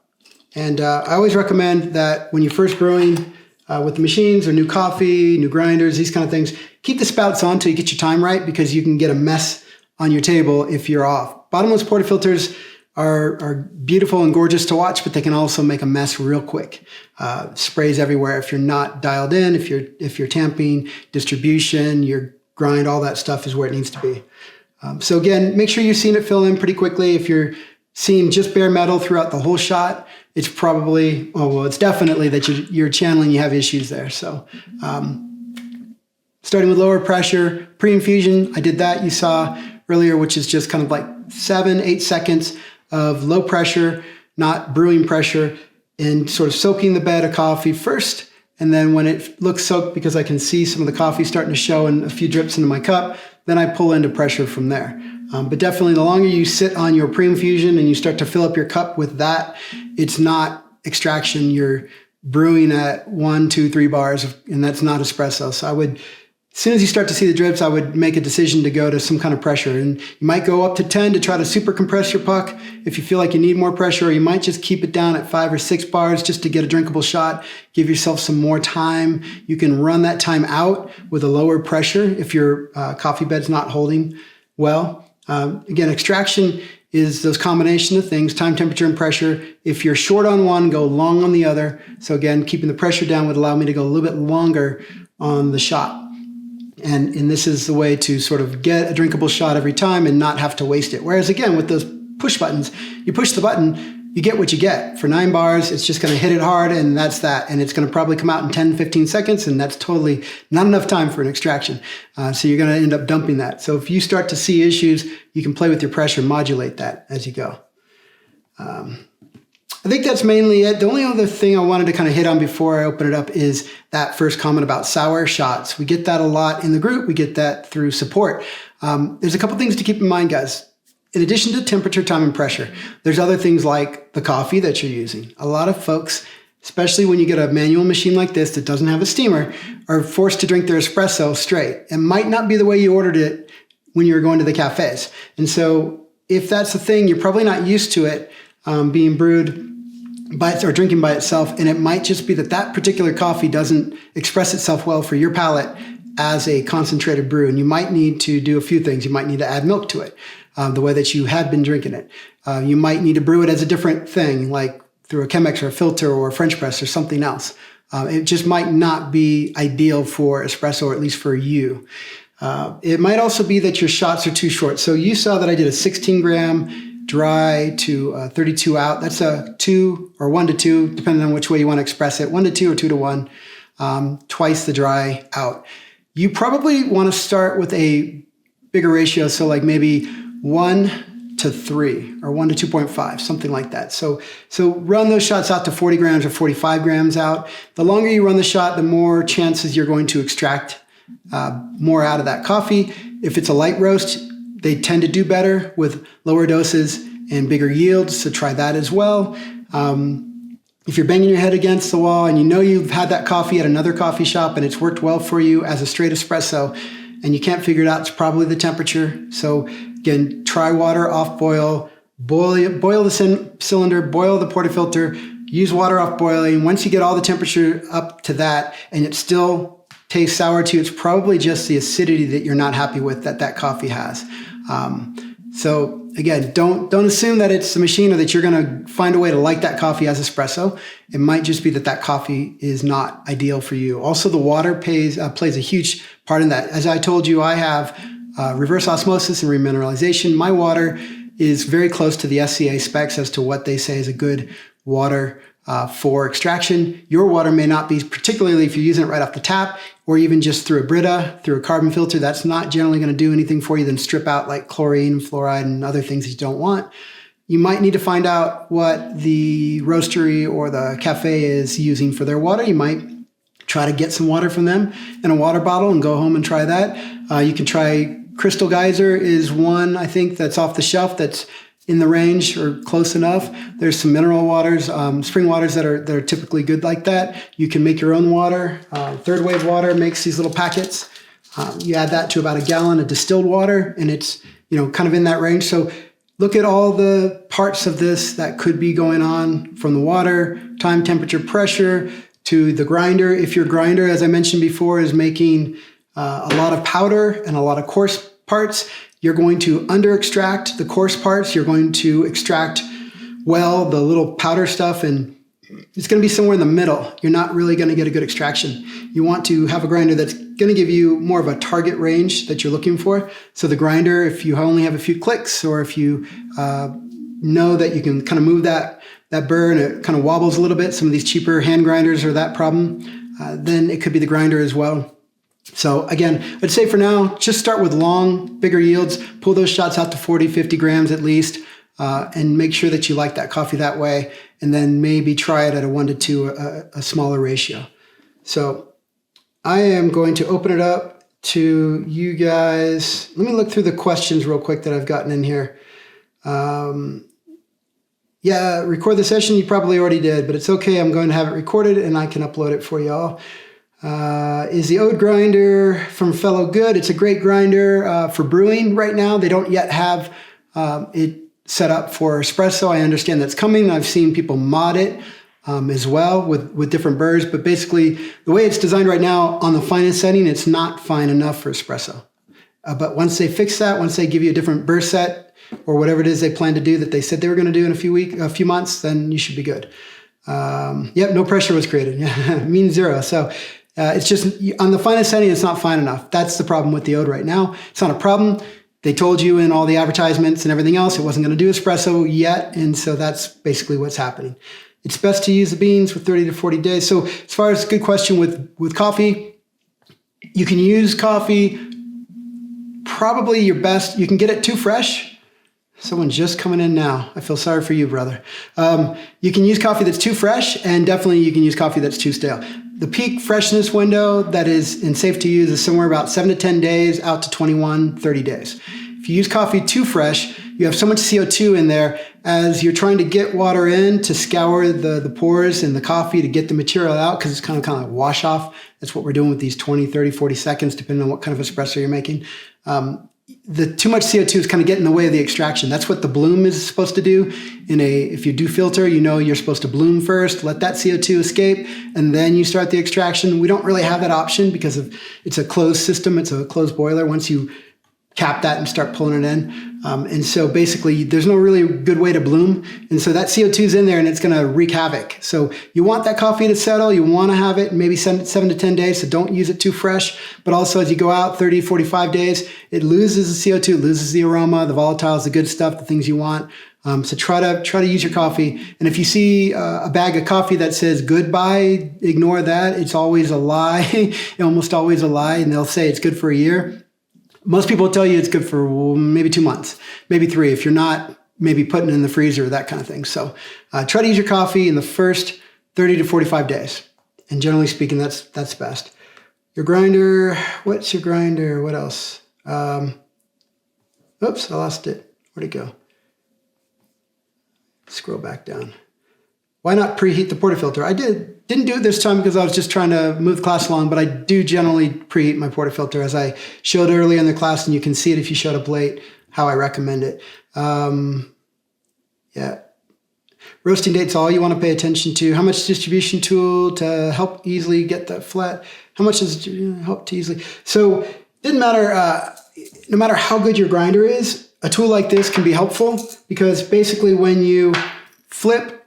And I always recommend that when you're first brewing with the machines or new coffee, new grinders, these kind of things, keep the spouts on till you get your time right, because you can get a mess on your table if you're off. Bottomless portafilters are beautiful and gorgeous to watch, but they can also make a mess real quick. Sprays everywhere if you're not dialed in, if you're tamping, distribution, your grind, all that stuff is where it needs to be. So again, make sure you've seen it fill in pretty quickly. If you're seeing just bare metal throughout the whole shot, it's probably, it's definitely that you're channeling, you have issues there. So starting with lower pressure, pre-infusion, I did that you saw earlier, which is just kind of like 7-8 seconds of low pressure, not brewing pressure, and sort of soaking the bed of coffee first. And then when it looks soaked, because I can see some of the coffee starting to show and a few drips into my cup, then I pull into pressure from there. But definitely the longer you sit on your pre-infusion and you start to fill up your cup with that, it's not extraction. You're brewing at 1, 2, 3 bars, and that's not espresso. So I would, as soon as you start to see the drips, I would make a decision to go to some kind of pressure. And you might go up to 10 to try to super compress your puck if you feel like you need more pressure, or you might just keep it down at 5 or 6 bars just to get a drinkable shot. Give yourself some more time. You can run that time out with a lower pressure if your coffee bed's not holding well. Again, extraction is those combination of things, time, temperature, and pressure. If you're short on one, go long on the other. So again, keeping the pressure down would allow me to go a little bit longer on the shot. And this is the way to sort of get a drinkable shot every time and not have to waste it. Whereas again, with those push buttons, you push the button, you get what you get. For 9 bars, it's just going to hit it hard, and that's that. And it's going to probably come out in 10, 15 seconds, and that's totally not enough time for an extraction. So you're going to end up dumping that. So if you start to see issues, you can play with your pressure, modulate that as you go. I think that's mainly it. The only other thing I wanted to kind of hit on before I open it up is that first comment about sour shots. We get that a lot in the group. We get that through support. There's a couple things to keep in mind, guys. In addition to temperature, time, and pressure, there's other things like the coffee that you're using. A lot of folks, especially when you get a manual machine like this that doesn't have a steamer, are forced to drink their espresso straight. It might not be the way you ordered it when you were going to the cafes. And so if that's the thing, you're probably not used to it being brewed or drinking by itself, and it might just be that particular coffee doesn't express itself well for your palate as a concentrated brew, and you might need to do a few things. You might need to add milk to it, the way that you had been drinking it. You might need to brew it as a different thing, like through a Chemex or a filter or a French press or something else. It just might not be ideal for espresso, or at least for you. It might also be that your shots are too short. So you saw that I did a 16-gram dry to 32 out. That's a 2 or 1 to 2, depending on which way you want to express it. 1 to 2 or 2 to 1, twice the dry out. You probably want to start with a bigger ratio. So like maybe 1 to 3 or 1 to 2.5, something like that. So run those shots out to 40 grams or 45 grams out. The longer you run the shot, the more chances you're going to extract more out of that coffee. If it's a light roast, they tend to do better with lower doses and bigger yields, so try that as well. If you're banging your head against the wall and you know you've had that coffee at another coffee shop and it's worked well for you as a straight espresso and you can't figure it out, it's probably the temperature. So again, try water off boil, boil the cylinder, boil the portafilter, use water off boiling. Once you get all the temperature up to that and it still tastes sour to you, it's probably just the acidity that you're not happy with that coffee has. So again, don't assume that it's the machine or that you're going to find a way to like that coffee as espresso. It might just be that coffee is not ideal for you. Also, the water plays a huge part in that. As I told you, I have reverse osmosis and remineralization. My water is very close to the SCA specs as to what they say is a good water for extraction. Your water may not be, particularly if you're using it right off the tap or even just through a Brita, through a carbon filter. That's not generally going to do anything for you than strip out like chlorine, fluoride, and other things that you don't want. You might need to find out what the roastery or the cafe is using for their water. You might try to get some water from them in a water bottle and go home and try that. You can try Crystal Geyser is one, I think, that's off the shelf that's in the range or close enough. There's some mineral waters, spring waters that are typically good like that. You can make your own water. Third Wave Water makes these little packets. You add that to about a gallon of distilled water, and it's kind of in that range. So look at all the parts of this that could be going on, from the water, time, temperature, pressure, to the grinder. If your grinder, as I mentioned before, is making a lot of powder and a lot of coarse parts, you're going to under extract the coarse parts. You're going to extract well the little powder stuff, and it's going to be somewhere in the middle. You're not really going to get a good extraction. You want to have a grinder that's going to give you more of a target range that you're looking for. So the grinder, if you only have a few clicks, or if you know that you can kind of move that burr and it kind of wobbles a little bit, some of these cheaper hand grinders are that problem, then it could be the grinder as well. So again, I'd say for now, just start with long, bigger yields, pull those shots out to 40, 50 grams at least, and make sure that you like that coffee that way, and then maybe try it at a 1 to 2, a smaller ratio. So I am going to open it up to you guys. Let me look through the questions real quick that I've gotten in here. Yeah, record the session. You probably already did, but it's okay. I'm going to have it recorded and I can upload it for y'all. Is the Ode grinder from Fellow good? It's a great grinder for brewing right now. They don't yet have it set up for espresso. I understand that's coming. I've seen people mod it as well with different burrs, but basically the way it's designed right now on the finest setting, it's not fine enough for espresso. But once they fix that, once they give you a different burr set or whatever it is they plan to do that they said they were going to do in a few months, then you should be good. Yep, no pressure was created. Mean 0. So it's just on the finest setting, it's not fine enough. That's the problem with the Ode right now. It's not a problem. they told you in all the advertisements and everything else it wasn't going to do espresso yet, and so that's basically what's happening. It's best to use the beans for 30 to 40 days. So as far as good question with coffee, you can use coffee probably your best. You can get it too fresh. Someone just coming in now. I feel sorry for you, brother. You can use coffee that's too fresh, and definitely you can use coffee that's too stale. The peak freshness window that is and safe to use is somewhere about 7 to 10 days out to 21, 30 days. If you use coffee too fresh, you have so much CO2 in there as you're trying to get water in to scour the pores in the coffee to get the material out, because it's kind of like wash off. That's what we're doing with these 20, 30, 40 seconds, depending on what kind of espresso you're making. The too much CO2 is kind of getting in the way of the extraction. That's what the bloom is supposed to do. If you do filter, you're supposed to bloom first, let that CO2 escape, and then you start the extraction. We don't really have that option because it's a closed system. It's a closed boiler once you cap that and start pulling it in. And so basically there's no really good way to bloom. And so that CO2 is in there and it's going to wreak havoc. So you want that coffee to settle. You want to have it maybe 7 to 10 days. So don't use it too fresh. But also as you go out 30, 45 days, it loses the CO2, loses the aroma, the volatiles, the good stuff, the things you want. So try to use your coffee. And if you see a bag of coffee that says goodbye, ignore that. It's always a lie, almost always a lie. And they'll say it's good for a year. Most people tell you it's good for maybe 2 months, maybe 3, if you're not maybe putting it in the freezer or that kind of thing. So try to use your coffee in the first 30 to 45 days. And generally speaking, that's best. Your grinder, what's your grinder? What else? Oops, I lost it. Where'd it go? Scroll back down. Why not preheat the portafilter? I didn't do it this time because I was just trying to move the class along, but I do generally preheat my portafilter as I showed earlier in the class, and you can see it if you showed up late, how I recommend it. Yeah. Roasting date's all you want to pay attention to. How much distribution tool to help easily get that flat? How much does it help to easily? So it didn't matter, no matter how good your grinder is, a tool like this can be helpful because basically when you flip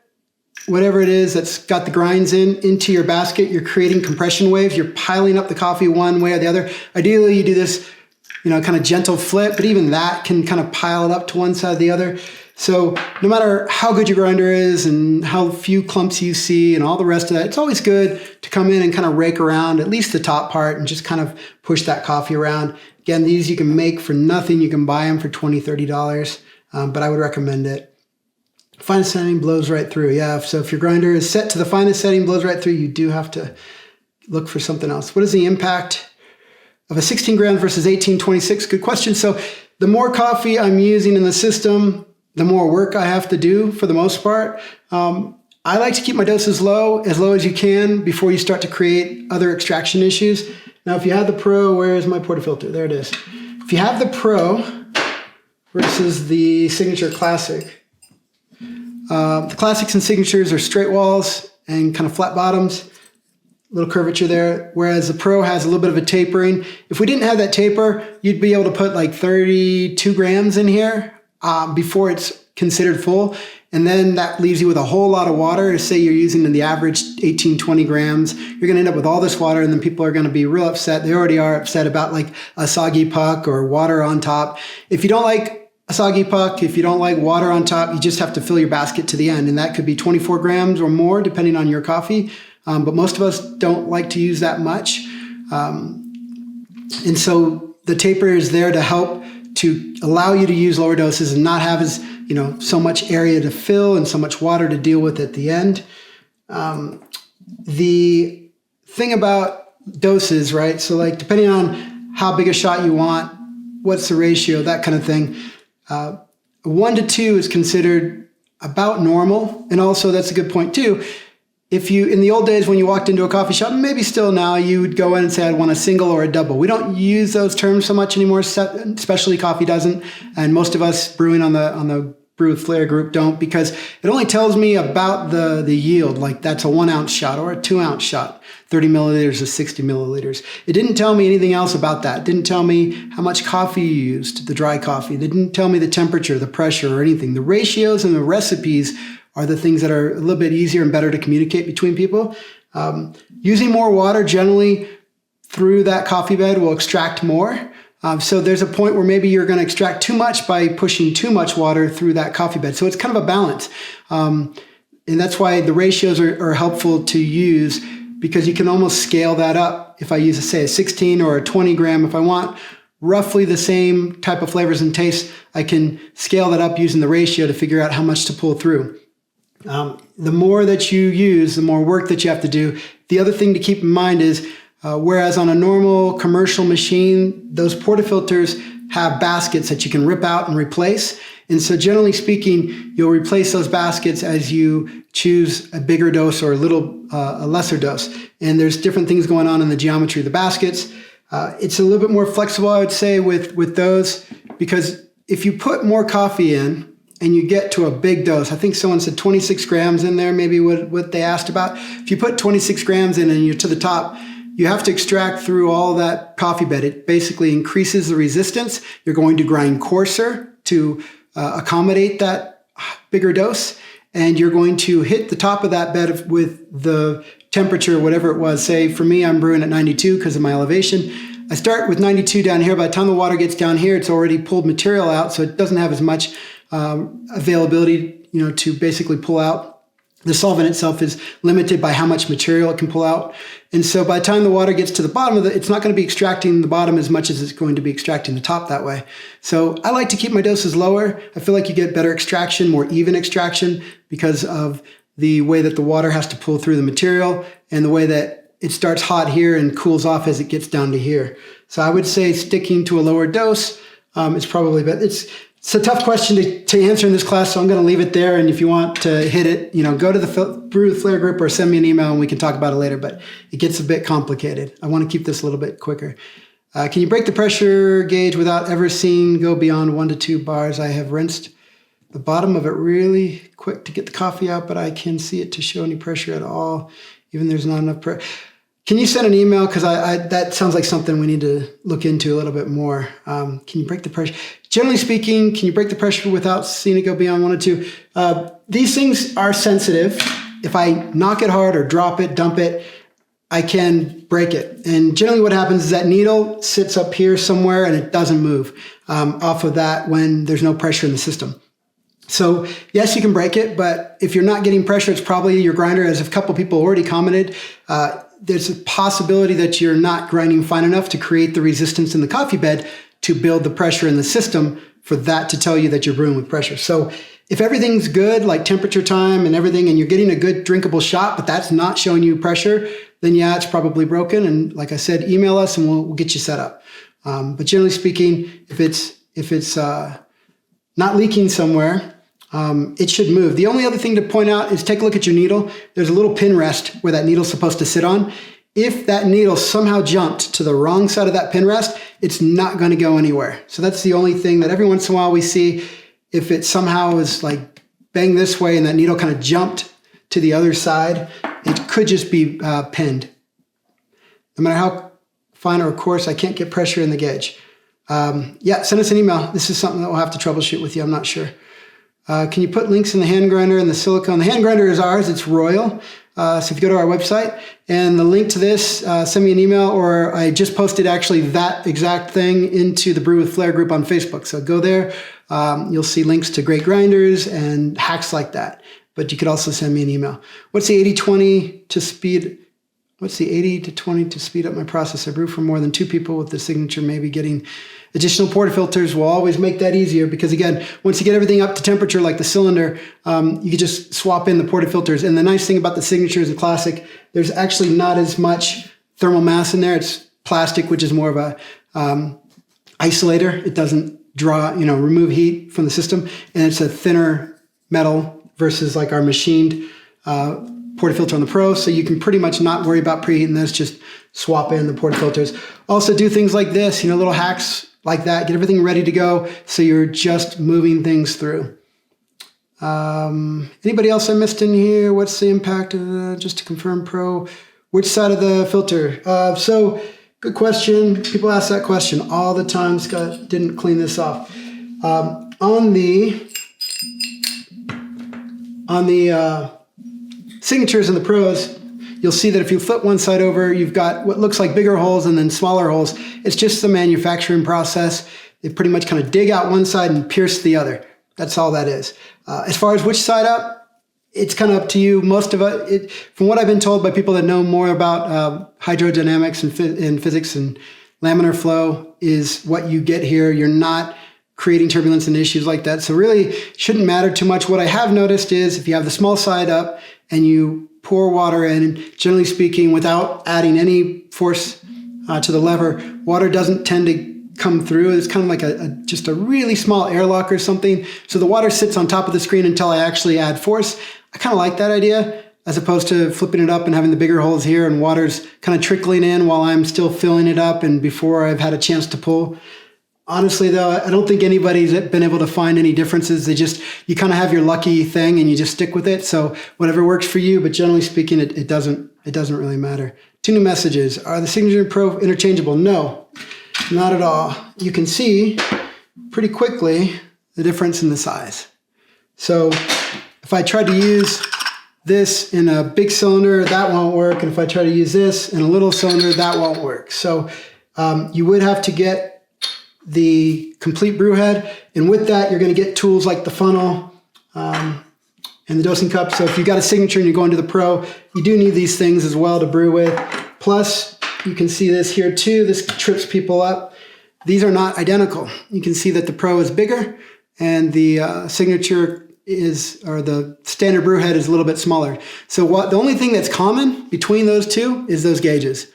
whatever it is that's got the grinds into your basket, you're creating compression waves. You're piling up the coffee one way or the other. Ideally, you do this, kind of gentle flip, but even that can kind of pile it up to one side or the other. So no matter how good your grinder is and how few clumps you see and all the rest of that, it's always good to come in and kind of rake around at least the top part and just kind of push that coffee around. Again, these you can make for nothing. You can buy them for $20, $30, but I would recommend it. Finest setting blows right through. Yeah, so if your grinder is set to the finest setting, blows right through, you do have to look for something else. What is the impact of a 16 gram versus 1826? Good question. So the more coffee I'm using in the system, the more work I have to do for the most part. I like to keep my doses low as you can before you start to create other extraction issues. Now, if you have the Pro, where is my portafilter? There it is. If you have the Pro versus the Signature Classic, the Classics and Signatures are straight walls and kind of flat bottoms, a little curvature there, whereas the Pro has a little bit of a tapering. If we didn't have that taper, you'd be able to put like 32 grams in here before it's considered full. And then that leaves you with a whole lot of water. Say you're using the average 18, 20 grams. You're going to end up with all this water, and then people are going to be real upset. They already are upset about like a soggy puck or water on top. If you don't like a soggy puck, if you don't like water on top, you just have to fill your basket to the end. And that could be 24 grams or more, depending on your coffee. But most of us don't like to use that much. And so the taper is there to help to allow you to use lower doses and not have as, so much area to fill and so much water to deal with at the end. The thing about doses, right? So like depending on how big a shot you want, what's the ratio, that kind of thing. 1 to 2 is considered about normal. And also that's a good point too. If you, in the old days when you walked into a coffee shop, maybe still now, you would go in and say, I want a single or a double. We don't use those terms so much anymore, especially coffee doesn't. And most of us brewing on the Brew with Flair group don't, because it only tells me about the yield. Like that's a 1 ounce shot or a 2 ounce shot, 30 milliliters or 60 milliliters. It didn't tell me anything else about that. It didn't tell me how much coffee you used, the dry coffee. It didn't tell me the temperature, the pressure or anything. The ratios and the recipes are the things that are a little bit easier and better to communicate between people. Using more water generally through that coffee bed will extract more. So there's a point where maybe you're going to extract too much by pushing too much water through that coffee bed. So it's kind of a balance. And that's why the ratios are helpful to use, because you can almost scale that up. If I use, say, a 16 or a 20 gram, if I want roughly the same type of flavors and tastes, I can scale that up using the ratio to figure out how much to pull through. The more that you use, the more work that you have to do. The other thing to keep in mind is, whereas on a normal commercial machine, those portafilters have baskets that you can rip out and replace. And so generally speaking, you'll replace those baskets as you choose a bigger dose or a lesser dose. And there's different things going on in the geometry of the baskets. It's a little bit more flexible, I would say, with those, because if you put more coffee in and you get to a big dose, I think someone said 26 grams in there, maybe what they asked about. If you put 26 grams in and you're to the top, you have to extract through all that coffee bed. It basically increases the resistance. You're going to grind coarser to accommodate that bigger dose, and you're going to hit the top of that bed with the temperature, whatever it was. Say, for me, I'm brewing at 92 because of my elevation. I start with 92 down here. By the time the water gets down here, it's already pulled material out, so it doesn't have as much availability, to basically pull out. The solvent itself is limited by how much material it can pull out. And so by the time the water gets to the bottom of it, it's not going to be extracting the bottom as much as it's going to be extracting the top that way. So I like to keep my doses lower. I feel like you get better extraction, more even extraction, because of the way that the water has to pull through the material and the way that it starts hot here and cools off as it gets down to here. So I would say sticking to a lower dose is probably better. It's a tough question to answer in this class, so I'm going to leave it there. And if you want to hit it, go to the Brew with Flair group or send me an email and we can talk about it later. But it gets a bit complicated. I want to keep this a little bit quicker. Can you break the pressure gauge without ever seeing go beyond 1 to 2 bars? I have rinsed the bottom of it really quick to get the coffee out, but I can see it to show any pressure at all, even there's not enough pressure. Can you send an email? Because that sounds like something we need to look into a little bit more. Can you break the pressure? Generally speaking, can you break the pressure without seeing it go beyond 1 or 2? These things are sensitive. If I knock it hard or drop it, dump it, I can break it. And generally what happens is that needle sits up here somewhere and it doesn't move off of that when there's no pressure in the system. So yes, you can break it, but if you're not getting pressure, it's probably your grinder. As a couple people already commented, there's a possibility that you're not grinding fine enough to create the resistance in the coffee bed to build the pressure in the system for that to tell you that you're brewing with pressure. So if everything's good, like temperature time and everything, and you're getting a good drinkable shot, but that's not showing you pressure, then yeah, it's probably broken. And like I said, email us and we'll get you set up. But generally speaking, if it's not leaking somewhere, it should move. The only other thing to point out is take a look at your needle. There's a little pin rest where that needle's supposed to sit on. If that needle somehow jumped to the wrong side of that pin rest, it's not going to go anywhere. So that's the only thing that every once in a while we see. If it somehow is like bang this way and that needle kind of jumped to the other side, it could just be pinned. No matter how fine or coarse, I can't get pressure in the gauge. Yeah, send us an email. This is something that we'll have to troubleshoot with you. I'm not sure. Can you put links in the hand grinder and the silicone? The hand grinder is ours. It's Royal. So if you go to our website and the link to this, send me an email, or I just posted actually that exact thing into the Brew with Flair group on Facebook. So go there. You'll see links to great grinders and hacks like that. But you could also send me an email. What's the 80-20 to speed? What's the 80-20 to speed up my process? I brew for more than 2 people with the signature. Maybe getting additional portafilters will always make that easier, because again, once you get everything up to temperature like the cylinder, you can just swap in the portafilters. And the nice thing about the signature is a classic. There's actually not as much thermal mass in there. It's plastic, which is more of a isolator. It doesn't remove heat from the system, and it's a thinner metal versus like our machined portafilter on the Pro, so you can pretty much not worry about preheating this, just swap in the portafilters. Also do things like this, little hacks like that, get everything ready to go so you're just moving things through. Anybody else I missed in here? What's the impact of, just to confirm, Pro, which side of the filter? So good question. People ask that question all the time. Scott didn't clean this off. On the signatures and the Pros, you'll see that if you flip one side over, you've got what looks like bigger holes and then smaller holes. It's just the manufacturing process. They pretty much kind of dig out one side and pierce the other. That's all that is. As far as which side up, it's kind of up to you. Most of it, from what I've been told by people that know more about hydrodynamics and physics and laminar flow, is what you get here. You're not creating turbulence and issues like that. So really shouldn't matter too much. What I have noticed is if you have the small side up and you pour water in, generally speaking, without adding any force to the lever, water doesn't tend to come through. It's kind of like just a really small airlock or something. So the water sits on top of the screen until I actually add force. I kind of like that idea, as opposed to flipping it up and having the bigger holes here and water's kind of trickling in while I'm still filling it up and before I've had a chance to pull. Honestly, though, I don't think anybody's been able to find any differences. You kind of have your lucky thing and you just stick with it. So whatever works for you, but generally speaking, it doesn't really matter. 2 new messages. Are the Signature and Pro interchangeable? No, not at all. You can see pretty quickly the difference in the size. So if I tried to use this in a big cylinder, that won't work. And if I try to use this in a little cylinder, that won't work. So you would have to get the complete brew head, and with that you're going to get tools like the funnel and the dosing cup. So if you've got a Signature and you're going to the Pro, you do need these things as well to brew with. Plus you can see this here too. This trips people up. These are not identical. You can see that the Pro is bigger and the Signature or the standard brew head is a little bit smaller. So the only thing that's common between those two is those gauges.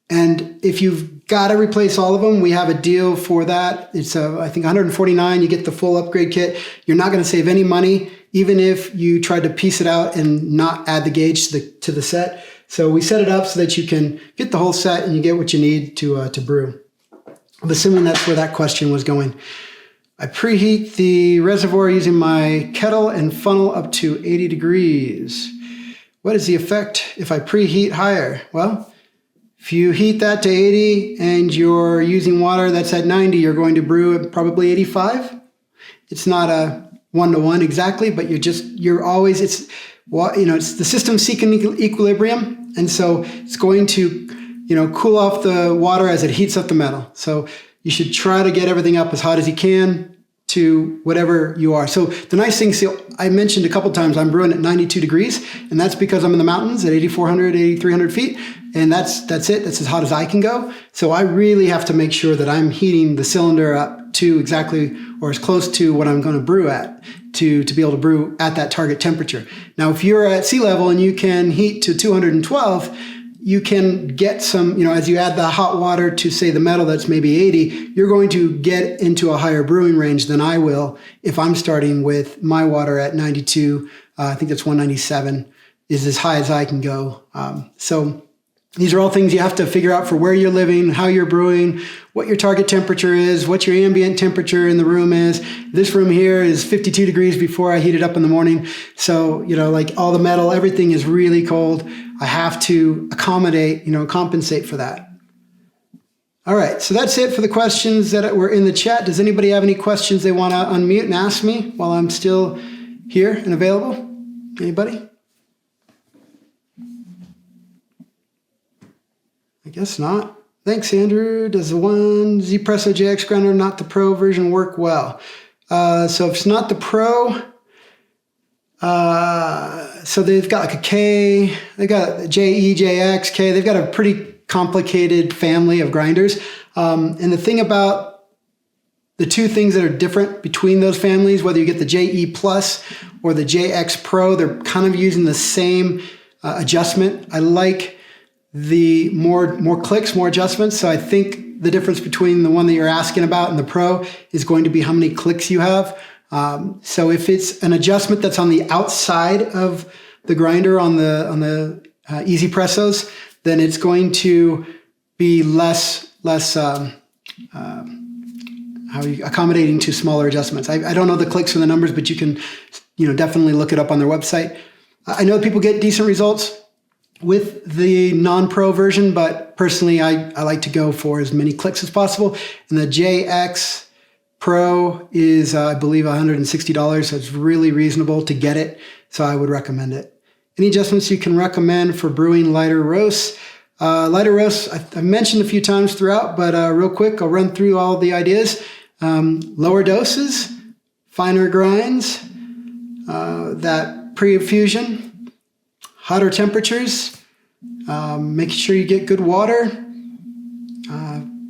And if you've got to replace all of them, we have a deal for that. It's I think $149. You get the full upgrade kit. You're not going to save any money, even if you tried to piece it out and not add the gauge to the set. So we set it up so that you can get the whole set and you get what you need to brew. I'm assuming that's where that question was going. I preheat the reservoir using my kettle and funnel up to 80 degrees. What is the effect if I preheat higher? Well, if you heat that to 80 and you're using water that's at 90, you're going to brew at probably 85. It's not a 1-to-1 exactly, but it's the system seeking equilibrium. And so it's going to, cool off the water as it heats up the metal. So you should try to get everything up as hot as you can to whatever you are. So the nice thing, I mentioned a couple times, I'm brewing at 92 degrees, and that's because I'm in the mountains at 8,400, 8,300 feet, and that's it. That's as hot as I can go. So I really have to make sure that I'm heating the cylinder up to exactly or as close to what I'm going to brew at to be able to brew at that target temperature. Now, if you're at sea level and you can heat to 212, you can get some, as you add the hot water to, say, the metal that's maybe 80, you're going to get into a higher brewing range than I will if I'm starting with my water at 92. I think that's 197 is as high as I can go. So these are all things you have to figure out for where you're living, how you're brewing, what your target temperature is, what your ambient temperature in the room is. This room here is 52 degrees before I heat it up in the morning. So, like all the metal, everything is really cold. I have to accommodate, compensate for that. All right, so that's it for the questions that were in the chat. Does anybody have any questions they want to unmute and ask me while I'm still here and available? Anybody? I guess not. Thanks, Andrew. Does the one Z-Presso JX grinder, not the Pro version, work well? So if it's not the Pro, so they've got like a K, they've got JE, JX, K. They've got a pretty complicated family of grinders. And the thing about the two things that are different between those families, whether you get the JE Plus or the JX Pro, they're kind of using the same adjustment. I like the more clicks, more adjustments. So I think the difference between the one that you're asking about and the Pro is going to be how many clicks you have. So if it's an adjustment that's on the outside of the grinder on the Easy Pressos, then it's going to be less accommodating to smaller adjustments. I don't know the clicks or the numbers, but you can definitely look it up on their website. I know people get decent results with the non-Pro version, but personally, I like to go for as many clicks as possible. And the JX Pro is, I believe, $160, so it's really reasonable to get it. So I would recommend it. Any adjustments you can recommend for brewing lighter roasts? Lighter roasts, I've mentioned a few times throughout, but real quick, I'll run through all the ideas. Lower doses, finer grinds, that pre-infusion, hotter temperatures, making sure you get good water.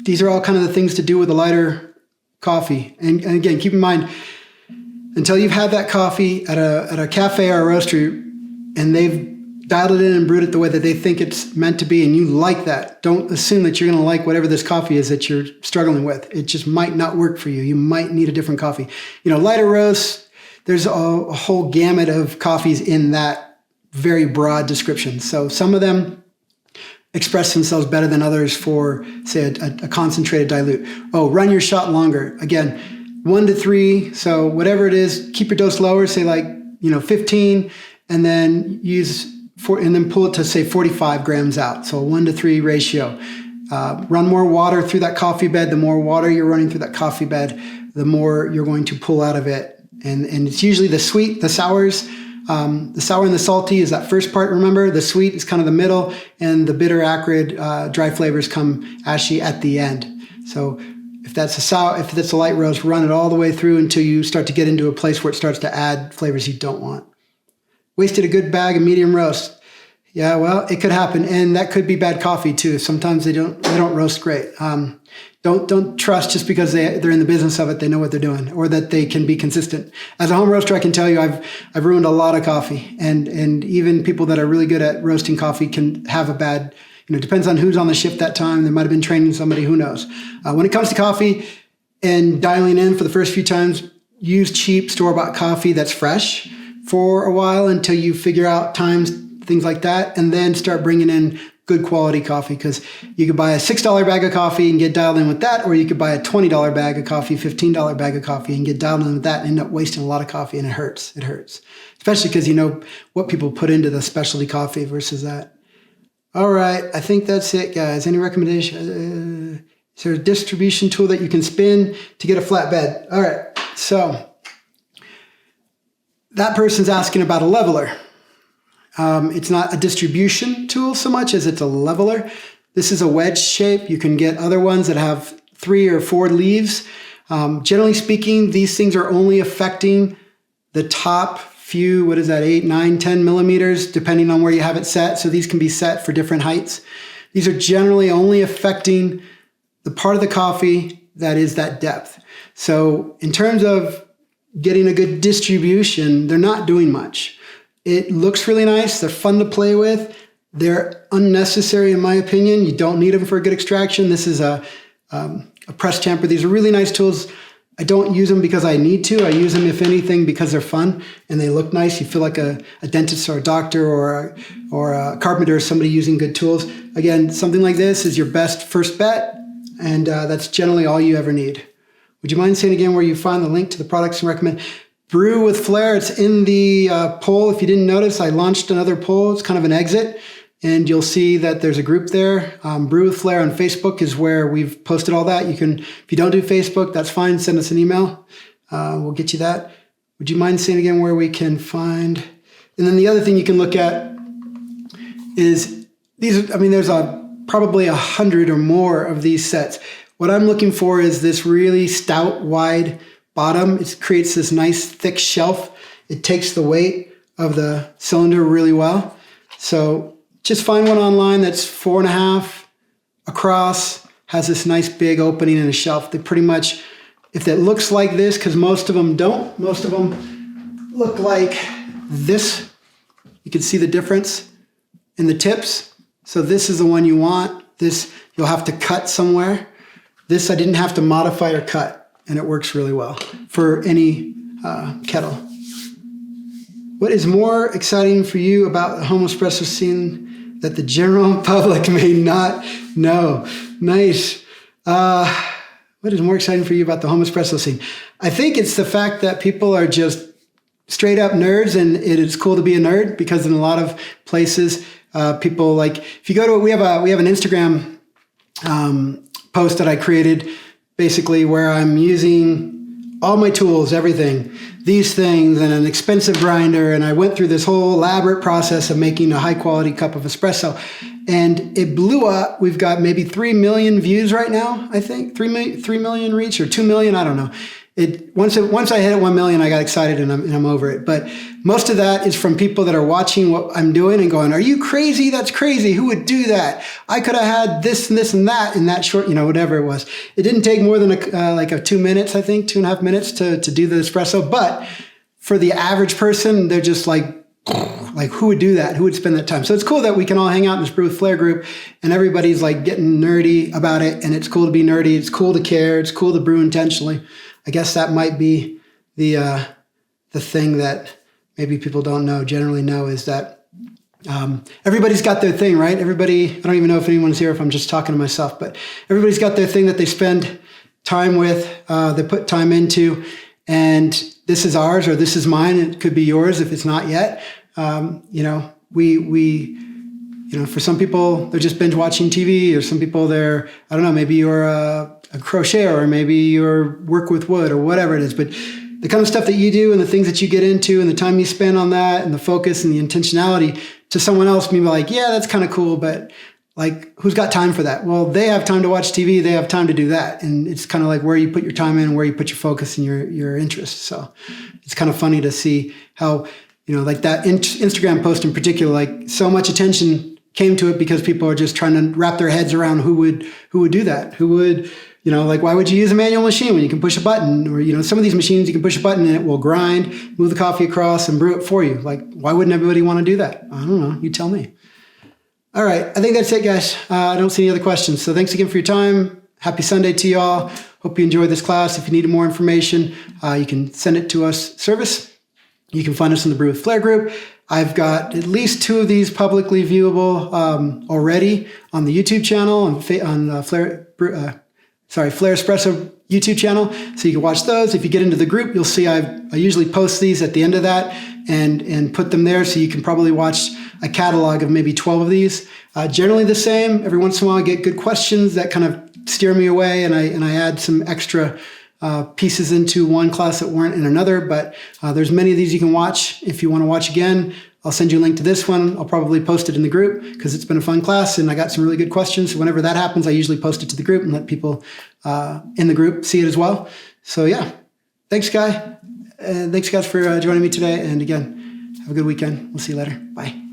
These are all kind of the things to do with a lighter coffee. And again, keep in mind, until you've had that coffee at a cafe or a roastery and they've dialed it in and brewed it the way that they think it's meant to be, and you like that, don't assume that you're going to like whatever this coffee is that you're struggling with. It just might not work for you. You might need a different coffee. Lighter roasts, there's a whole gamut of coffees in that very broad description. So some of them express themselves better than others for, say, a concentrated dilute. Oh, run your shot longer. Again, 1 to 3. So whatever it is, keep your dose lower, say 15, and then and then pull it to say 45 grams out. So a 1 to 3 ratio. Run more water through that coffee bed. The more water you're running through that coffee bed, the more you're going to pull out of it. And it's usually the sweet, the sours. The sour and the salty is that first part, remember? The sweet is kind of the middle, and the bitter, acrid, dry flavors come ashy at the end. So if that's a light roast, run it all the way through until you start to get into a place where it starts to add flavors you don't want. Wasted a good bag of medium roast. Yeah, well, it could happen, and that could be bad coffee too. Sometimes they don't roast great. Don't trust just because they're in the business of it, they know what they're doing, or that they can be consistent. As a home roaster, I can tell you I've ruined a lot of coffee, and even people that are really good at roasting coffee can have a bad. It depends on who's on the shift that time. They might have been training somebody, who knows. When it comes to coffee and dialing in for the first few times, use cheap store-bought coffee that's fresh for a while until you figure out times, things like that, and then start bringing in good quality coffee, because you could buy a $6 bag of coffee and get dialed in with that, or you could buy a $20 bag of coffee, $15 bag of coffee and get dialed in with that and end up wasting a lot of coffee, and it hurts. It hurts, especially because you know what people put into the specialty coffee versus that. All right, I think that's it, guys. Any recommendation? Is there a distribution tool that you can spin to get a flat bed? All right, so that person's asking about a leveler. It's not a distribution tool so much as it's a leveler. This is a wedge shape. You can get other ones that have 3 or 4 leaves. Generally speaking, these things are only affecting the top few, 8, 9, 10 millimeters, depending on where you have it set. So these can be set for different heights. These are generally only affecting the part of the coffee that is that depth. So in terms of getting a good distribution, they're not doing much. It looks really nice. They're fun to play with. They're unnecessary, in my opinion. You don't need them for a good extraction. This is a press tamper. These are really nice tools. I don't use them because I need to. I use them, if anything, because they're fun and they look nice. You feel like a dentist or a doctor or a carpenter or somebody using good tools. Again, something like this is your best first bet, and that's generally all you ever need. Would you mind saying again where you find the link to the products and recommend? Brew with Flair, it's in the poll. If you didn't notice, I launched another poll. It's kind of an exit, and you'll see that there's a group there. Brew with Flair on Facebook is where we've posted all that. You can, if you don't do Facebook, that's fine. Send us an email. We'll get you that. Would you mind saying again where we can find? And then the other thing you can look at is these. There's probably 100 or more of these sets. What I'm looking for is this really stout, wide bottom. It creates this nice thick shelf. It takes the weight of the cylinder really well. So just find one online that's 4.5 across, has this nice big opening and a shelf. They pretty much, if it looks like this, because most of them don't, most of them look like this. You can see the difference in the tips. So this is the one you want. This you'll have to cut somewhere. This I didn't have to modify or cut. And it works really well for any kettle. What is more exciting for you about the home espresso scene that the general public may not know? Nice. What is more exciting for you about the home espresso scene? I think it's the fact that people are just straight up nerds, and it is cool to be a nerd, because in a lot of places, people like, if you go to, we have an Instagram post that I created, basically where I'm using all my tools, everything, these things, and an expensive grinder. And I went through this whole elaborate process of making a high quality cup of espresso. And it blew up. We've got maybe 3 million views right now, I think. 3 million reach or 2 million, I don't know. Once I hit 1 million, I got excited and I'm over it. But most of that is from people that are watching what I'm doing and going, "Are you crazy? That's crazy. Who would do that? I could have had this and this and that in that short," whatever it was. It didn't take more than 2 minutes, I think, 2.5 minutes to do the espresso. But for the average person, they're just like, who would do that? Who would spend that time? So it's cool that we can all hang out in this Brew with Flair group and everybody's like getting nerdy about it. And it's cool to be nerdy. It's cool to care. It's cool to brew intentionally. I guess that might be the thing that maybe people generally know is that everybody's got their thing, right? Everybody, I don't even know if anyone's here, if I'm just talking to myself, but everybody's got their thing that they spend time with, they put time into, and this is ours or this is mine. It could be yours if it's not yet. For some people, they're just binge watching TV, or some people I don't know, maybe you're a crocheter, or maybe you're work with wood or whatever it is. But the kind of stuff that you do and the things that you get into and the time you spend on that and the focus and the intentionality to someone else, maybe like, yeah, that's kind of cool, but like, who's got time for that? Well, they have time to watch TV. They have time to do that. And it's kind of like where you put your time in, where you put your focus and your interests. So it's kind of funny to see how, like that Instagram post in particular, like so much attention came to it because people are just trying to wrap their heads around who would do that? Who would, why would you use a manual machine when you can push a button? Or, some of these machines, you can push a button and it will grind, move the coffee across and brew it for you. Like, why wouldn't everybody want to do that? I don't know. You tell me. All right. I think that's it, guys. I don't see any other questions. So thanks again for your time. Happy Sunday to you all. Hope you enjoyed this class. If you need more information, you can send it to us service. You can find us in the Brew with Flair group. I've got at least 2 of these publicly viewable already on the YouTube channel, on Flair Espresso YouTube channel. So you can watch those. If you get into the group, you'll see I usually post these at the end of that and put them there. So you can probably watch a catalog of maybe 12 of these. Generally the same. Every once in a while I get good questions that kind of steer me away, and I add some extra pieces into one class that weren't in another, but there's many of these you can watch. If you want to watch again, I'll send you a link to this one. I'll probably post it in the group because it's been a fun class and I got some really good questions. So whenever that happens, I usually post it to the group and let people in the group see it as well. So yeah, thanks guys for joining me today. And again, have a good weekend. We'll see you later. Bye.